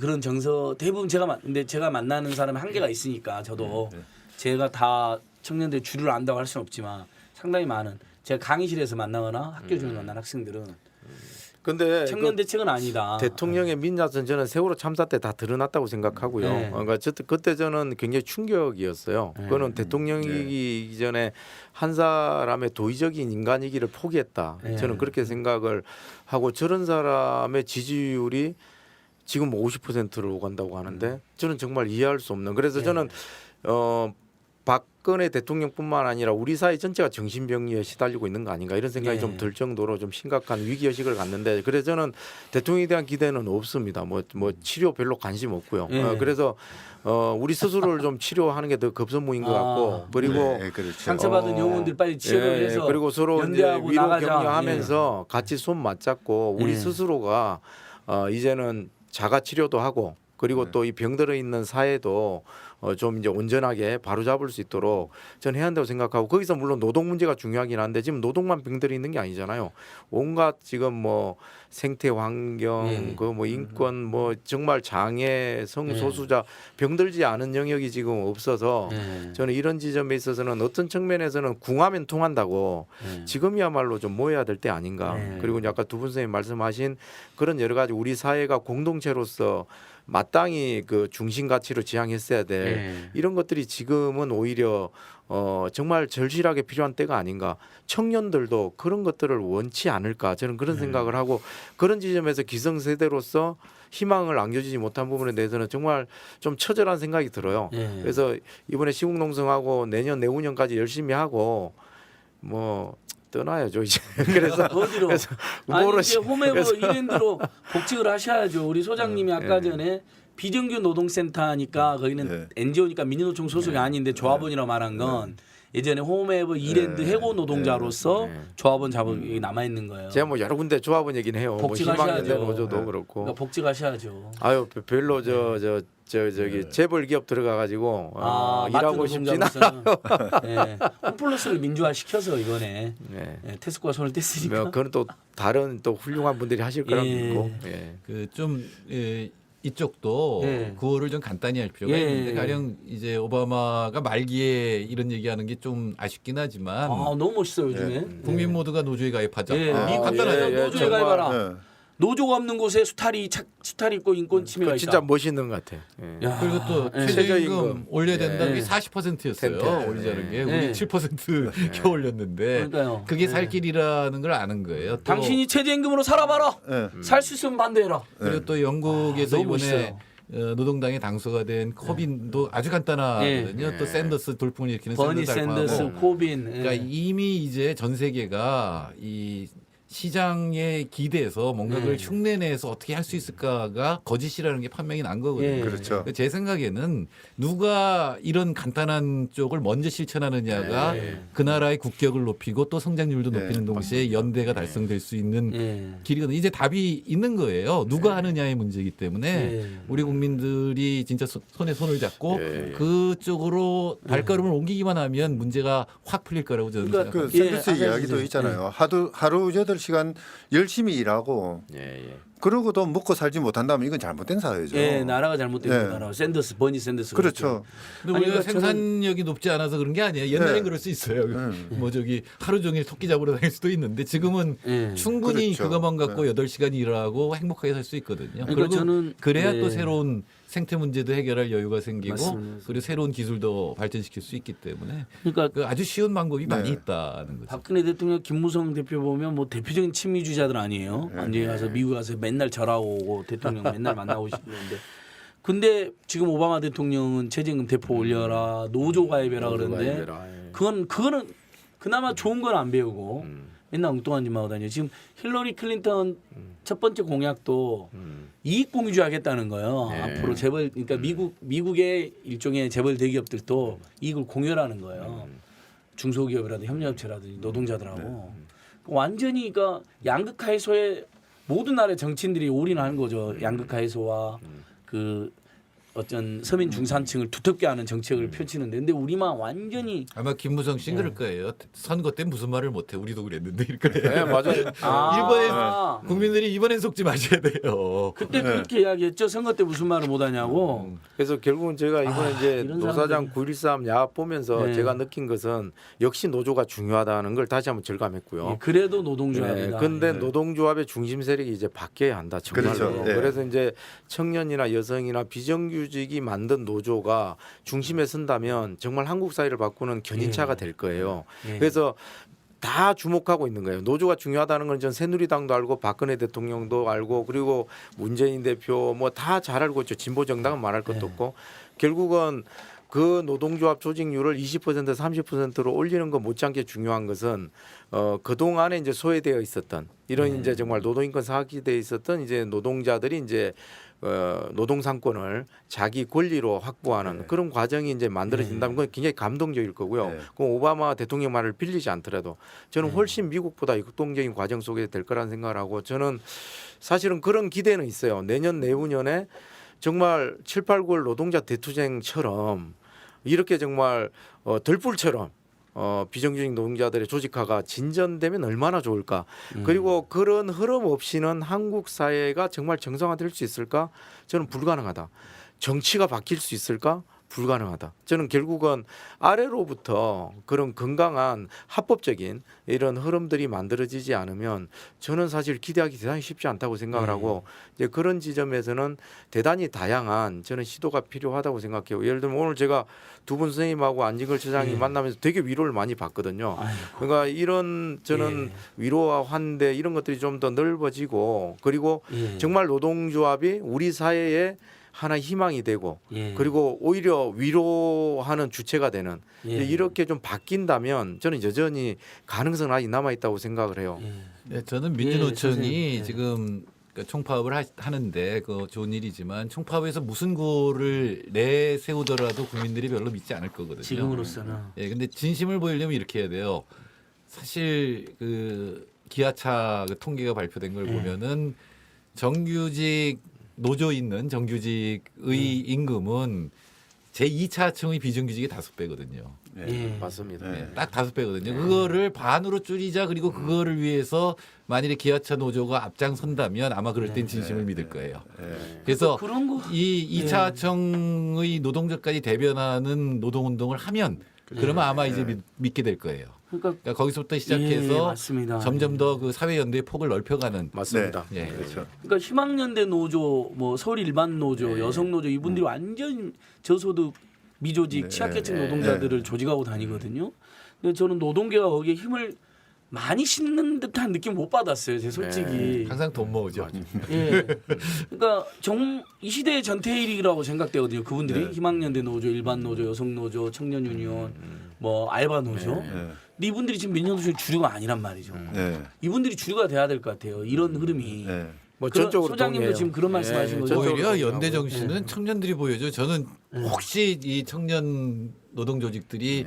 그런 정서 대부분 근데 제가 만나는 사람이 한계가 있으니까 저도 제가 다 청년들 주류를 안다고 할 수는 없지만 상당히 많은 제가 강의실에서 만나거나 학교 중에 만난 학생들은 근데 청년 대책은 아니다. 대통령의 민낯은 저는 세월호 참사 때 다 드러났다고 생각하고요. 네. 그러니까 그때 저는 굉장히 충격이었어요. 그거는 대통령이기 전에 한 사람의 도의적인 인간이기를 포기했다. 네. 저는 그렇게 생각을 하고 저런 사람의 지지율이 지금 50%로 간다고 하는데 저는 정말 이해할 수 없는. 그래서 저는 박근혜 대통령뿐만 아니라 우리 사회 전체가 정신병리에 시달리고 있는 거 아닌가 이런 생각이 네. 좀 들 정도로 좀 심각한 위기의식을 갖는데 그래서 저는 대통령에 대한 기대는 없습니다. 뭐 치료 별로 관심 없고요. 네. 그래서 우리 스스로를 좀 치료하는 게 더 급선무인 것 같고 그리고 네, 그렇죠. 상처받은 영혼들 빨리 치료를 해서 그리고 서로 이제 연대하고 위로 나가자. 격려하면서 같이 손 맞잡고 우리 예. 스스로가 이제는 자가 치료도 하고 그리고 또 이 병들어 있는 사회도 좀 이제 온전하게 바로잡을 수 있도록 전 해야 한다고 생각하고 거기서 물론 노동 문제가 중요하긴 한데 지금 노동만 병들이 있는 게 아니잖아요. 온갖 지금 뭐 생태 환경, 예. 그 뭐 인권, 뭐 정말 장애, 성소수자 병들지 않은 영역이 지금 없어서 네. 저는 이런 지점에 있어서는 어떤 측면에서는 궁하면 통한다고 지금이야말로 좀 모여야 될 때 아닌가. 네. 그리고 이제 아까 두 분 선생님 말씀하신 그런 여러 가지 우리 사회가 공동체로서 마땅히 그 중심 가치로 지향했어야 될 네. 이런 것들이 지금은 오히려 정말 절실하게 필요한 때가 아닌가. 청년들도 그런 것들을 원치 않을까. 저는 그런 생각을 하고 그런 지점에서 기성세대로서 희망을 안겨주지 못한 부분에 대해서는 정말 좀 처절한 생각이 들어요. 네. 그래서 이번에 시국농성하고 내년 내후년까지 열심히 하고 뭐 떠나야죠 이제. 그래서 어디로? 그래서 아니 뭐로 이제 홈웨버 이랜드로 복직을 하셔야죠. 우리 소장님이 아까 전에 비정규 노동센터니까 거기는 NGO니까 민주노총 소속이 아닌데 조합원이라고 말한 건 예전에 홈웨버 이랜드 해고 노동자로서 조합원 자격이 남아 있는 거예요. 제가 뭐 여러 군데 조합원 얘기는 해요. 뭐 복직하셔야죠. 희망연대 노조도 그렇고. 그러니까 복직하셔야죠. 아유 별로 저기 재벌 기업 들어가 가지고 일하고 싶진 않아요. 네. 홈플러스를 민주화 시켜서 이번에 네. 테스코가 손을 뗐으니까. 뭐 그건 또 다른 또 훌륭한 분들이 하실 거라고 예. 믿고. 예. 그 좀 이쪽도 예. 구호를 좀 간단히 할 필요가 예. 있는데 가령 이제 오바마가 말기에 이런 얘기하는 게 좀 아쉽긴 하지만 아 너무 멋있어요 요즘에. 국민 모두가 노조에 가입하자. 예. 아, 미국 간단하죠. 노조에 정말, 가입하라. 노조가 없는 곳에 수탈이 있고 인권 침해가 그 있다. 진짜 멋있는 것 같아. 예. 야. 그리고 또 예. 최저임금 최저임금. 올려야 된다는 예. 게 40%였어요. 텐트. 올리자는 게 예. 우리 7% 겨 올렸는데 그러니까요. 그게 예. 살 길이라는 걸 아는 거예요. 또 당신이 최저임금으로 살아봐라. 예. 살 수 있으면 반대해라. 그리고 또 영국에서 너무 이번에 멋있어요. 노동당의 당수가 된 코빈도 아주 간단하거든요. 또 샌더스 돌풍을 일으키는 버니 샌더스 샌더스, 알파하고. 코빈. 그러니까 이미 이제 전 세계가 이 시장에 기대서 뭔가 그걸 흉내내서 어떻게 할 수 있을까가 거짓이라는 게 판명이 난 거거든요. 예. 그렇죠. 제 생각에는 누가 이런 간단한 쪽을 먼저 실천하느냐가 그 나라의 국격을 높이고 또 성장률도 높이는 동시에 연대가 달성될 수 있는 예. 길이거든요. 이제 답이 있는 거예요. 누가 하느냐의 문제이기 때문에 예. 우리 국민들이 진짜 손에 손을 잡고 예. 그쪽으로 발걸음을 옮기기만 하면 문제가 확 풀릴 거라고 저는 그러니까 생각합니다. 그 예, 샌더스 아까 이야기도 해주세요. 있잖아요. 하루 8시간 열심히 일하고 예. 그러고도 먹고 살지 못한다면 이건 잘못된 사회죠. 예, 나라가 잘못된 예. 나라. 샌더스, 버니 샌더스. 그렇죠. 근데 아니, 우리가 그러니까 생산력이 높지 않아서 그런 게 아니에요. 옛날엔 네. 그럴 수 있어요. 뭐 저기 하루 종일 토끼 잡으러 다닐 수도 있는데 지금은 예. 충분히 그렇죠. 그것만 갖고 8시간 일하고 행복하게 살 수 있거든요. 그러니까 그리고 저는 그래야 네. 또 새로운 생태 문제도 해결할 여유가 생기고 맞습니다. 그리고 새로운 기술도 발전시킬 수 있기 때문에 그러니까 그 아주 쉬운 방법이 많이 네. 있다는 거죠. 박근혜 대통령, 김무성 대표 보면 뭐 대표적인 친미주의자들 아니에요. 완전히 가서 미국 가서 맨날 절하고 오고 대통령 맨날 만나고 싶은데 근데 지금 오바마 대통령은 최저임금 대폭 올려라, 노조 가입해라 그러는데 가입해라. 예. 그거는 그나마 좋은 건 안 배우고 맨날 엉뚱한 짓만 하고 다녀요. 지금 힐러리 클린턴 첫 번째 공약도 이익 공유주 하겠다는 거예요. 네. 앞으로 재벌 그러니까 미국의 일종의 재벌 대기업들도 이익을 공유하는 거예요. 중소기업이라든지 협력업체라든지 노동자들하고 완전히 그러니까 양극화해소에 모든 나라의 정치인들이 올인하는 거죠. 양극화해소와 그 어떤 서민 중산층을 두텁게 하는 정책을 펼치는데 근데 우리만 완전히 아마 김무성 씨는 그럴 거예요. 선거 때 무슨 말을 못해. 우리도 그랬는데 이럴 거예요. 네, 맞아요. 이번에 국민들이 이번엔 속지 마셔야 돼요. 그때 그렇게 이야기했죠. 선거 때 무슨 말을 못하냐고. 그래서 결국은 제가 이번에 이제 이런 노사장 9.13 야합 보면서 네. 제가 느낀 것은 역시 노조가 중요하다는 걸 다시 한번 절감했고요. 예, 그래도 노동조합이다. 근데 예. 노동조합의 중심 세력이 이제 바뀌어야 한다. 정말로. 그렇죠. 네. 그래서 이제 청년이나 여성이나 비정규직이 만든 노조가 중심에 선다면 정말 한국 사회를 바꾸는 견인차가 될 거예요. 예. 그래서 다 주목하고 있는 거예요. 노조가 중요하다는 건 전 새누리당도 알고 박근혜 대통령도 알고 그리고 문재인 대표 뭐 다 잘 알고 있죠. 진보 정당은 말할 것도 없고 결국은 그 노동조합 조직률을 20% 30%로 올리는 것 못지않게 중요한 것은 그 동안에 이제 소외되어 있었던 이런 이제 정말 노동인권 사각지대에 있었던 이제 노동자들이 이제 노동 상권을 자기 권리로 확보하는 그런 과정이 이제 만들어진다는 건 굉장히 감동적일 거고요. 네. 그 오바마 대통령 말을 빌리지 않더라도 저는 훨씬 미국보다 역동적인 과정 속에 될 거라는 생각을 하고 저는 사실은 그런 기대는 있어요. 내년 내후년에 정말 7, 8, 9월 노동자 대투쟁처럼 이렇게 정말 들불처럼 비정규직 노동자들의 조직화가 진전되면 얼마나 좋을까. 그리고 그런 흐름 없이는 한국 사회가 정말 정상화될 수 있을까? 저는 불가능하다. 정치가 바뀔 수 있을까? 불가능하다. 저는 결국은 아래로부터 그런 건강한 합법적인 이런 흐름들이 만들어지지 않으면 저는 사실 기대하기 대단히 쉽지 않다고 생각을 하고 이제 그런 지점에서는 대단히 다양한 저는 시도가 필요하다고 생각해요. 예를 들면 오늘 제가 두 분 선생님하고 안진걸 처장이 만나면서 되게 위로를 많이 받거든요. 그러니까 이런 저는 위로와 환대 이런 것들이 좀 더 넓어지고 그리고 정말 노동조합이 우리 사회에 하나의 희망이 되고 그리고 오히려 위로하는 주체가 되는 이렇게 좀 바뀐다면 저는 여전히 가능성은 아직 남아 있다고 생각을 해요. 네, 저는 민주노총이 선생님. 지금 총파업을 하는데 그 좋은 일이지만 총파업에서 무슨 구호를 내세우더라도 국민들이 별로 믿지 않을 거거든요. 지금으로서는 예, 근데 진심을 보이려면 이렇게 해야 돼요. 사실 그 기아차 그 통계가 발표된 걸 보면은 정규직 노조 있는 정규직의 임금은 제 2차층의 비정규직의 5배거든요. 맞습니다. 네, 딱 5배거든요. 그거를 반으로 줄이자. 그리고 그거를 위해서 만일에 기아차 노조가 앞장선다면 아마 그럴 땐 진심을 믿을 거예요. 그래서 그런 거 이 2차층의 노동자까지 대변하는 노동운동을 하면 그러면 아마 이제 믿게 될 거예요. 그러니까 거기서부터 시작해서 맞습니다. 점점 더 그 사회 연대의 폭을 넓혀가는. 맞습니다. 예. 그렇죠. 그러니까 희망연대 노조, 뭐 서울 일반 노조, 여성 노조 이분들이 완전 저소득 미조직 취약계층 노동자들을 조직하고 다니거든요. 근데 저는 노동계가 거기에 힘을 많이 싣는 듯한 느낌 못 받았어요. 제 솔직히. 항상 돈 모으죠. 예. 그러니까 이 시대의 전태일이라고 생각되거든요. 그분들이 희망연대 노조, 일반 노조, 여성 노조, 청년 유니온, 뭐 알바 노조. 근데 이분들이 지금 민주노총의 주류가 아니란 말이죠. 이분들이 주류가 돼야 될 것 같아요. 이런 흐름이. 뭐 그런 전적으로 소장님도 동의해요. 지금 그런 말씀하신 거죠. 전적으로 오히려 동의하고. 연대 정신은 청년들이 보여줘. 저는 혹시 이 청년 노동 조직들이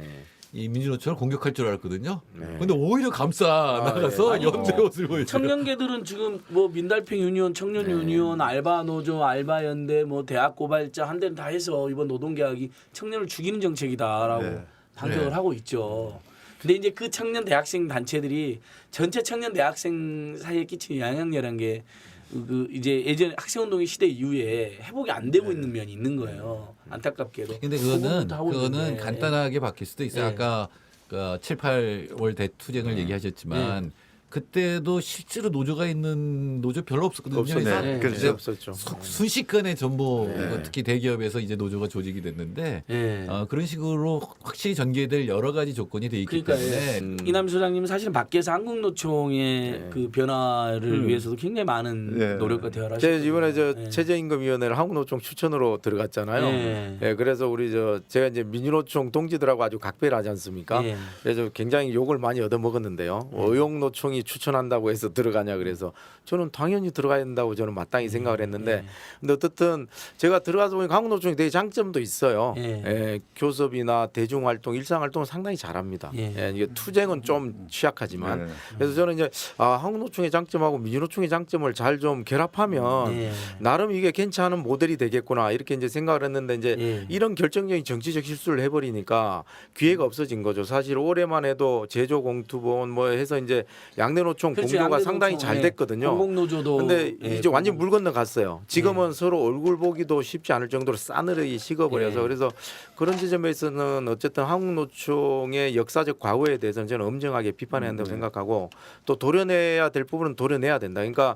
이 민주노총을 공격할 줄 알았거든요. 근데 오히려 감싸 나가서 연대 옷을 보여줘. 청년계들은 지금 뭐 민달팽 유니온, 청년 유니온, 알바 노조, 알바 연대, 뭐 대학 고발자 한 대는 다 해서 이번 노동개혁이 청년을 죽이는 정책이다라고 반격을 하고 있죠. 근데 이제 그 청년 대학생 단체들이 전체 청년 대학생 사이에 끼치는 영향력이라는 게 그 이제 예전 학생운동의 시대 이후에 회복이 안 되고 있는 면이 있는 거예요. 안타깝게도. 근데 그 부분부터 하고 그거는 있는데. 간단하게 바뀔 수도 있어요. 예. 아까 그 7, 8월 대투쟁을 얘기하셨지만 그때도 실제로 노조가 있는 노조 별로 없었거든요. 없었네. 네. 그렇죠. 없었죠. 순식간에 전부 네. 특히 대기업에서 이제 노조가 조직이 됐는데 예. 그런 식으로 확실히 전개될 여러 가지 조건이 돼 있기 그러니까 때문에 이남희 소장님은 사실은 밖에서 한국노총의 네. 그 변화를 위해서도 굉장히 많은 네. 노력과 대화를 제가 하셨거든요. 이번에 저 예. 최저임금위원회를 한국노총 추천으로 들어갔잖아요. 예. 예, 그래서 우리 제가 이제 민주노총 동지들하고 아주 각별하지 않습니까? 예. 그래서 굉장히 욕을 많이 얻어 먹었는데요. 의용노총이 추천한다고 해서 들어가냐 그래서 저는 당연히 들어가야 된다고 저는 마땅히 생각을 했는데 근데 어떻든 제가 들어가서 보니까 한국노총이 되게 장점도 있어요. 예. 예, 교섭이나 대중활동, 일상활동을 상당히 잘합니다. 예. 예, 이게 투쟁은 좀 취약하지만 네. 그래서 저는 이제 한국노총의 장점하고 민주노총의 장점을 잘 좀 결합하면 예. 나름 이게 괜찮은 모델이 되겠구나 이렇게 이제 생각을 했는데 이제 예. 이런 결정적인 정치적 실수를 해버리니까 기회가 없어진 거죠. 사실 올해만 해도 제조 공투본 뭐 해서 이제 양대 노총 그렇죠. 공조가 양대 상당히 노총, 잘 예. 됐거든요. 공공노조도 근데 예, 이제 완전 물 건너 갔어요. 지금은 예. 서로 얼굴 보기도 쉽지 않을 정도로 싸늘하게 식어버려서 예. 그래서 그런 지점에서는 어쨌든 한국노총의 역사적 과거에 대해서는 저는 엄정하게 비판해야 한다고 생각하고 또 도려내야 될 부분은 도려내야 된다. 그러니까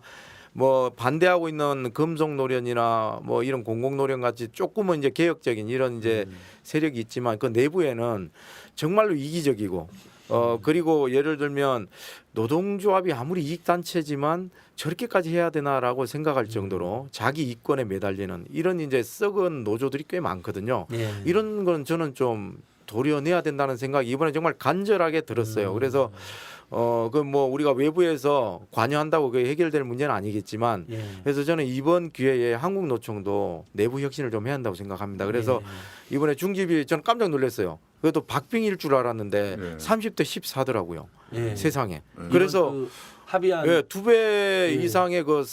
뭐 반대하고 있는 금속노련이나 뭐 이런 공공노련 같이 조금은 이제 개혁적인 이런 이제 세력이 있지만 그 내부에는 정말로 이기적이고 그리고 예를 들면 노동조합이 아무리 이익단체지만 저렇게까지 해야 되나라고 생각할 정도로 자기 이권에 매달리는 이런 이제 썩은 노조들이 꽤 많거든요. 예. 이런 건 저는 좀 도려내야 된다는 생각이 이번에 정말 간절하게 들었어요. 그래서 그 뭐 우리가 외부에서 관여한다고 그게 해결될 문제는 아니겠지만 예. 그래서 저는 이번 기회에 한국노총도 내부 혁신을 좀 해야 한다고 생각합니다. 그래서 이번에 중집이 저는 깜짝 놀랐어요. 그래도 박빙일 줄 알았는데 네. 30대 14더라고요. 예. 세상에. 이번 그래서 그 합의한 예, 2배 예. 이상의 그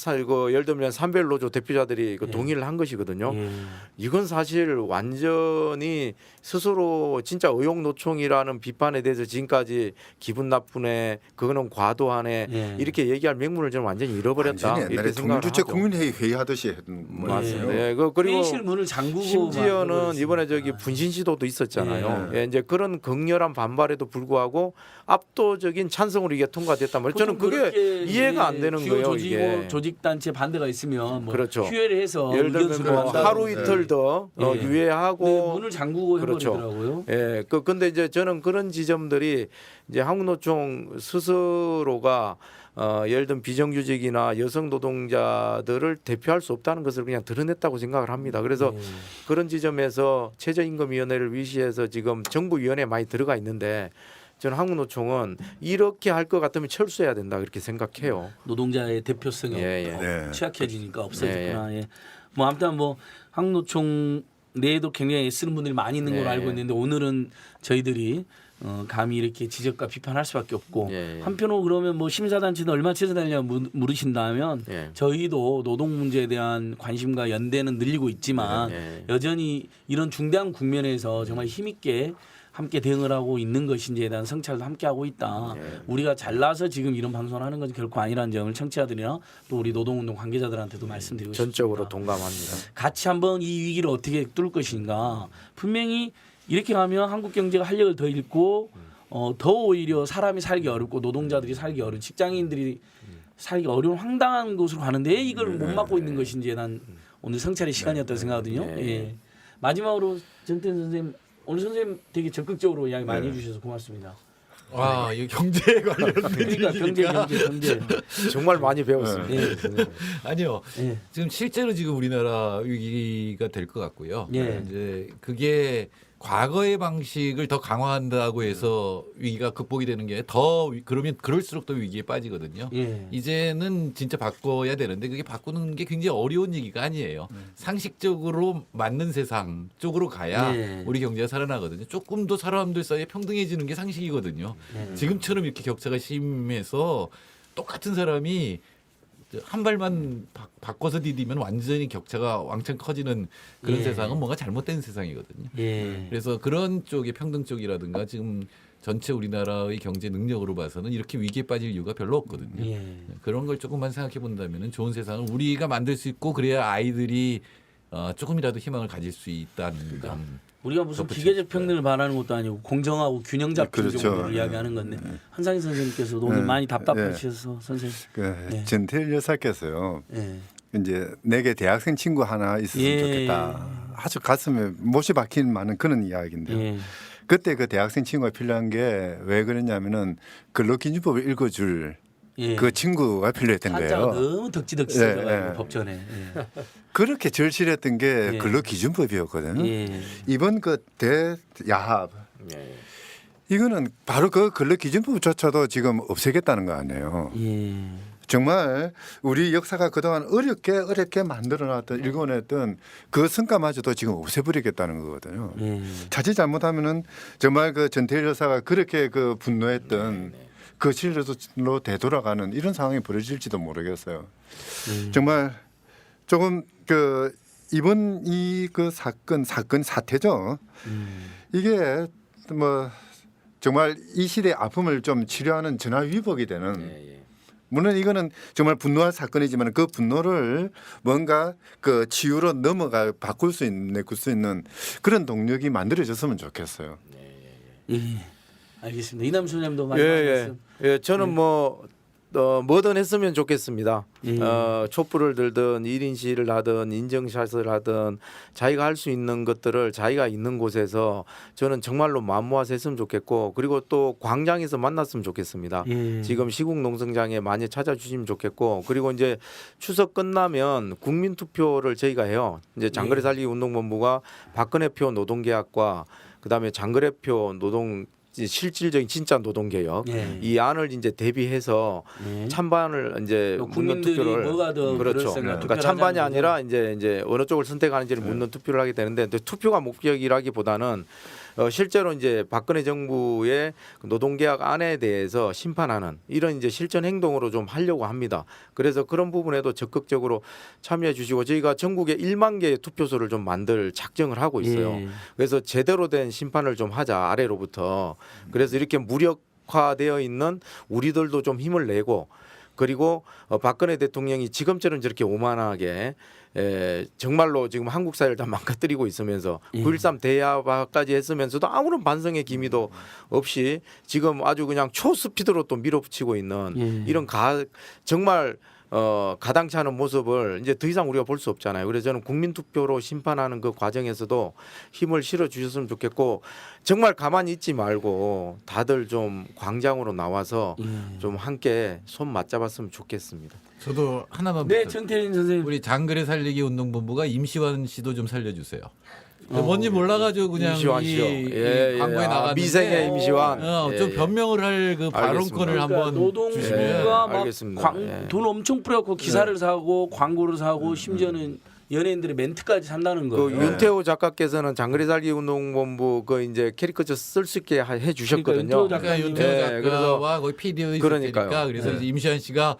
예를 들면 산별노조 대표자들이 그 예. 동의를 한 것이거든요. 예. 이건 사실 완전히 스스로 진짜 의용노총이라는 비판에 대해서 지금까지 기분 나쁘네, 그거는 과도하네 예. 이렇게 얘기할 명분을 저는 완전히 잃어버렸다. 완전히 옛날에 이렇게 생각을 통일주체 하죠. 국민회의 회의하듯이 했던 맞습니다. 모양이에요. 예, 그리고 회의실 문을 잠그고 심지어는 만들어버렸습니다. 이번에 저기 분신 시도도 있었잖아요. 예. 예, 이제 그런 극렬한 반발에도 불구하고 압도적인 찬성으로 이게 통과됐단 말이에요. 저는 보통 그게 그렇게 이해가 안 되는 주요 거예요. 조직이고 이게. 조직단체 반대가 있으면 뭐 그렇죠. 휴회를 해서 예를 의견 들면 수렴 뭐 한다고. 하루 이틀 더 예. 유예하고 네, 문을 잠그고 그렇죠. 해버리더라고요. 예, 근데 이제 저는 그런 지점들이 이제 한국노총 스스로가 예를 들면 비정규직이나 여성 노동자들을 대표할 수 없다는 것을 그냥 드러냈다고 생각을 합니다. 그래서 그런 지점에서 최저임금위원회를 위시해서 지금 정부위원회에 많이 들어가 있는데 저는 한국노총은 이렇게 할 것 같으면 철수해야 된다 그렇게 생각해요. 노동자의 대표성이 예, 예. 네. 취약해지니까 없어졌구나. 예. 뭐 아무튼 뭐 한국노총 내에도 굉장히 애쓰는 분들이 많이 있는 걸로 예. 알고 있는데 오늘은 저희들이 감히 이렇게 지적과 비판할 수밖에 없고 예. 한편으로 그러면 뭐 심사단체는 얼마 최선하냐 물으신다면 예. 저희도 노동 문제에 대한 관심과 연대는 늘리고 있지만 예. 여전히 이런 중대한 국면에서 정말 힘있게 함께 대응을 하고 있는 것인지에 대한 성찰도 함께 하고 있다. 예. 우리가 잘나서 지금 이런 방송을 하는 것은 결코 아니라는 점을 청취자들이나 또 우리 노동운동 관계자들한테도 말씀드리고 전적으로 싶습니다. 동감합니다. 같이 한번 이 위기를 어떻게 뚫을 것인가. 분명히 이렇게 가면 한국 경제가 활력을 더 잃고 더 오히려 사람이 살기 어렵고 노동자들이 살기 어려운 직장인들이 살기 어려운 황당한 곳으로 가는데 이걸 못 막고 있는 것인지에 대한 오늘 성찰의 시간이었다고 생각하거든요. 네. 예. 마지막으로 정태현 선생님 오늘 선생님 되게 적극적으로 이야기 많이 해주셔서 고맙습니다. 와, 이 경제 관련된 그러니까 경제. 정말 많이 배웠습니다. 예. 아니요. 예. 지금 실제로 지금 우리나라 위기가 될 것 같고요. 예. 이제 그게 과거의 방식을 더 강화한다고 해서 위기가 극복이 되는 게 더 그러면 그럴수록 더 위기에 빠지거든요. 예. 이제는 진짜 바꿔야 되는데 그게 바꾸는 게 굉장히 어려운 얘기가 아니에요. 상식적으로 맞는 세상 쪽으로 가야 예. 우리 경제가 살아나거든요. 조금 더 사람들 사이에 평등해지는 게 상식이거든요. 지금처럼 이렇게 격차가 심해서 똑같은 사람이 한 발만 바꿔서 디디면 완전히 격차가 왕창 커지는 그런 예. 세상은 뭔가 잘못된 세상이거든요. 예. 그래서 그런 쪽의 평등 쪽이라든가 지금 전체 우리나라의 경제 능력으로 봐서는 이렇게 위기에 빠질 이유가 별로 없거든요. 예. 그런 걸 조금만 생각해 본다면 좋은 세상을 우리가 만들 수 있고 그래야 아이들이 조금이라도 희망을 가질 수 있다는 점. 우리가 무슨 덧붙여. 기계적 평등을 바라는 것도 아니고 공정하고 균형 잡힌 그렇죠. 정도를 이야기하는 건데 한상희 선생님께서도 오늘 많이 답답하셔서 선생님. 네. 전태일 여사께서요. 예. 이제 내게 대학생 친구 하나 있었으면 예. 좋겠다. 아주 가슴에 못이 박힌 많은 그런 이야기인데요. 예. 그때 그 대학생 친구가 필요한 게 왜 그랬냐면은 근로기준법을 읽어줄 예. 그 친구가 필요했던 한자가 거예요. 너무 덕지덕지해가지고 예, 예. 법전에. 예. 그렇게 절실했던 게 예. 근로기준법이었거든요. 예. 이번 그 대야합 예. 이거는 바로 그 근로기준법조차도 지금 없애겠다는 거 아니에요. 예. 정말 우리 역사가 그동안 어렵게 만들어놨던 일궈냈던 그 성과마저도 지금 없애버리겠다는 거거든요. 예. 자칫 잘못하면은 정말 그 전태일 여사가 그렇게 그 분노했던 그 실로 되돌아가는 이런 상황이 벌어질지도 모르겠어요. 정말 조금 그 이번 이 그 사건 사태죠. 이게 뭐 정말 이 시대의 아픔을 좀 치료하는 전화위복이 되는. 물론 이거는 정말 분노할 사건이지만 그 분노를 뭔가 그 치유로 바꿀 수 있는 그런 동력이 만들어졌으면 좋겠어요. 예. 알겠습니다. 이남 소장님도 예, 마지막 예. 말씀. 예, 저는 뭐든 했으면 좋겠습니다. 예. 촛불을 들든 1인 시위를 하든 인증샷을 하든 자기가 할 수 있는 것들을 자기가 있는 곳에서 저는 정말로 마음 모아서 했으면 좋겠고 그리고 또 광장에서 만났으면 좋겠습니다. 예. 지금 시국농성장에 많이 찾아주시면 좋겠고 그리고 이제 추석 끝나면 국민투표를 저희가 해요. 이제 장거리 살리기 운동본부가 박근혜표 노동계약과 그다음에 장거리표 노동 실질적인 진짜 노동개혁 예. 이 안을 이제 대비해서 예. 찬반을 이제 묻는 국민들이 투표를 뭐가 더 그렇죠. 그럴까 그러니까 찬반이 아니라 이제 어느 쪽을 선택하는지를 네. 묻는 투표를 하게 되는데 투표가 목적이라기보다는 실제로 이제 박근혜 정부의 노동계약 안에 대해서 심판하는 이런 이제 실천 행동으로 좀 하려고 합니다. 그래서 그런 부분에도 적극적으로 참여해 주시고 저희가 전국에 1만 개의 투표소를 좀 만들 작정을 하고 있어요. 예. 그래서 제대로 된 심판을 좀 하자 아래로부터. 그래서 이렇게 무력화되어 있는 우리들도 좀 힘을 내고 그리고 박근혜 대통령이 지금처럼 저렇게 오만하게 정말로 지금 한국 사회를 다 망가뜨리고 있으면서 9.13 대야까지 했으면서도 아무런 반성의 기미도 없이 지금 아주 그냥 초스피드로 또 밀어붙이고 있는 이런 정말 가당치 않은 모습을 이제 더 이상 우리가 볼 수 없잖아요. 그래서 저는 국민투표로 심판하는 그 과정에서도 힘을 실어 주셨으면 좋겠고 정말 가만히 있지 말고 다들 좀 광장으로 나와서 좀 함께 손 맞잡았으면 좋겠습니다. 저도 하나만 네, 정태인 선생님. 우리 장거리 살리기 운동본부가 임시완 씨도 좀 살려주세요. 뭔지 몰라가지고 그냥 임시완 씨요. 이 광고에 나갔는데 미생의 임시완. 좀 변명을 할 그 발언권을 알겠습니다. 한번 노동부가 주시면 막 알겠습니다. 돈 엄청 뿌렸고 기사를 사고 광고를 사고 심지어는 연예인들의 멘트까지 산다는 그 거예요. 윤태호 작가께서는 장거리 살기 운동본부 그 이제 캐리커처 쓸 수 있게 해 주셨거든요. 그러니까 윤태호 네, 작가와 거기 PD가 있을 그러니까요. 테니까 그래서 네. 이제 임시완 씨가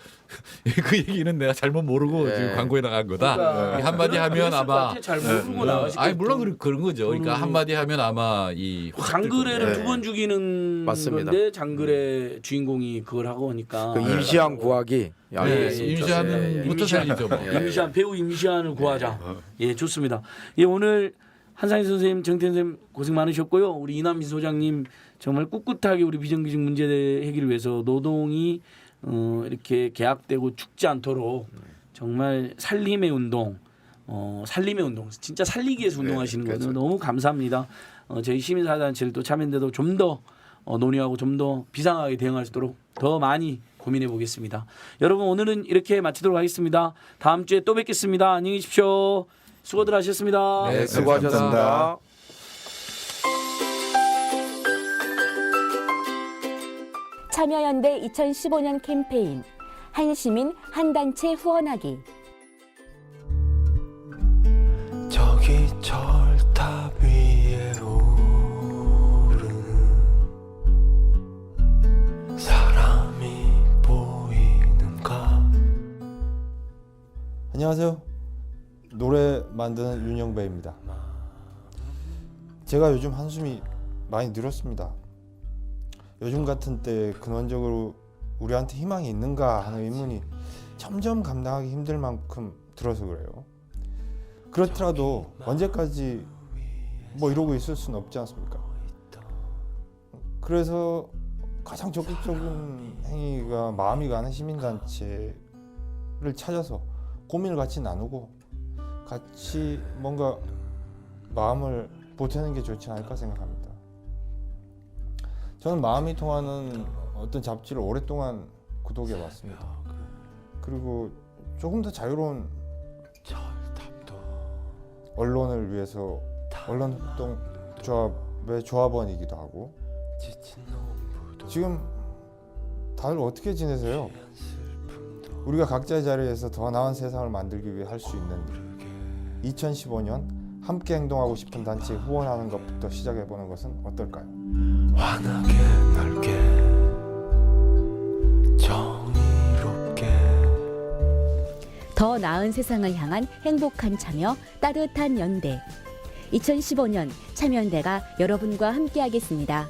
그 얘기는 내가 잘못 모르고 네. 지금 광고에 나간 거다. 그러니까 한마디 하면 아마 잘 모르고 나가시고 아니 물론 그런 거죠. 그러니까 한마디 하면 아마 이 장그래를 네. 두 번 죽이는 맞습니다. 건데 장그래 주인공이 그걸 하고 하니까 그 임시완 구하기. 알겠습니다. 임시완부터 살리죠. 뭐. 임시완 배우 임시완을 구하자. 예, 좋습니다. 예, 오늘 한상희 선생님, 정태인 선생님 고생 많으셨고요. 우리 이남민 소장님 정말 꿋꿋하게 우리 비정규직 문제 해결을 위해서 노동이 이렇게 계약되고 죽지 않도록 정말 살림의 운동, 진짜 살리기 위해서 운동하시는 거는 너무 감사합니다. 저희 시민사단체도 참여인데도 좀 더 논의하고 좀 더 비상하게 대응할 수 있도록 더 많이 고민해 보겠습니다. 여러분 오늘은 이렇게 마치도록 하겠습니다. 다음 주에 또 뵙겠습니다. 안녕히 계십시오. 수고들 하셨습니다. 네, 수고하셨습니다. 참여연대 2015년 캠페인 한시민 한단체 후원하기. 저기 절탑 위에 오르는 사람이 보이는가. 안녕하세요. 노래 만드는 윤영배입니다. 제가 요즘 한숨이 많이 늘었습니다. 요즘 같은 때 근원적으로 우리한테 희망이 있는가 하는 의문이 점점 감당하기 힘들 만큼 들어서 그래요. 그렇더라도 언제까지 뭐 이러고 있을 수는 없지 않습니까? 그래서 가장 적극적인 행위가 마음이 가는 시민단체를 찾아서 고민을 같이 나누고 같이 뭔가 마음을 보태는 게 좋지 않을까 생각합니다. 저는 마음이 통하는 어떤 잡지를 오랫동안 구독해 왔습니다. 그리고 조금 더 자유로운 언론을 위해서 언론협동조합의 조합원이기도 하고. 지금 다들 어떻게 지내세요? 우리가 각자의 자리에서 더 나은 세상을 만들기 위해 할 수 있는 2015년 함께 행동하고 싶은 단체에 후원하는 것부터 시작해보는 것은 어떨까요? 환하게 넓게 정의롭게 더 나은 세상을 향한 행복한 참여, 따뜻한 연대. 2015년 참여연대가 여러분과 함께하겠습니다.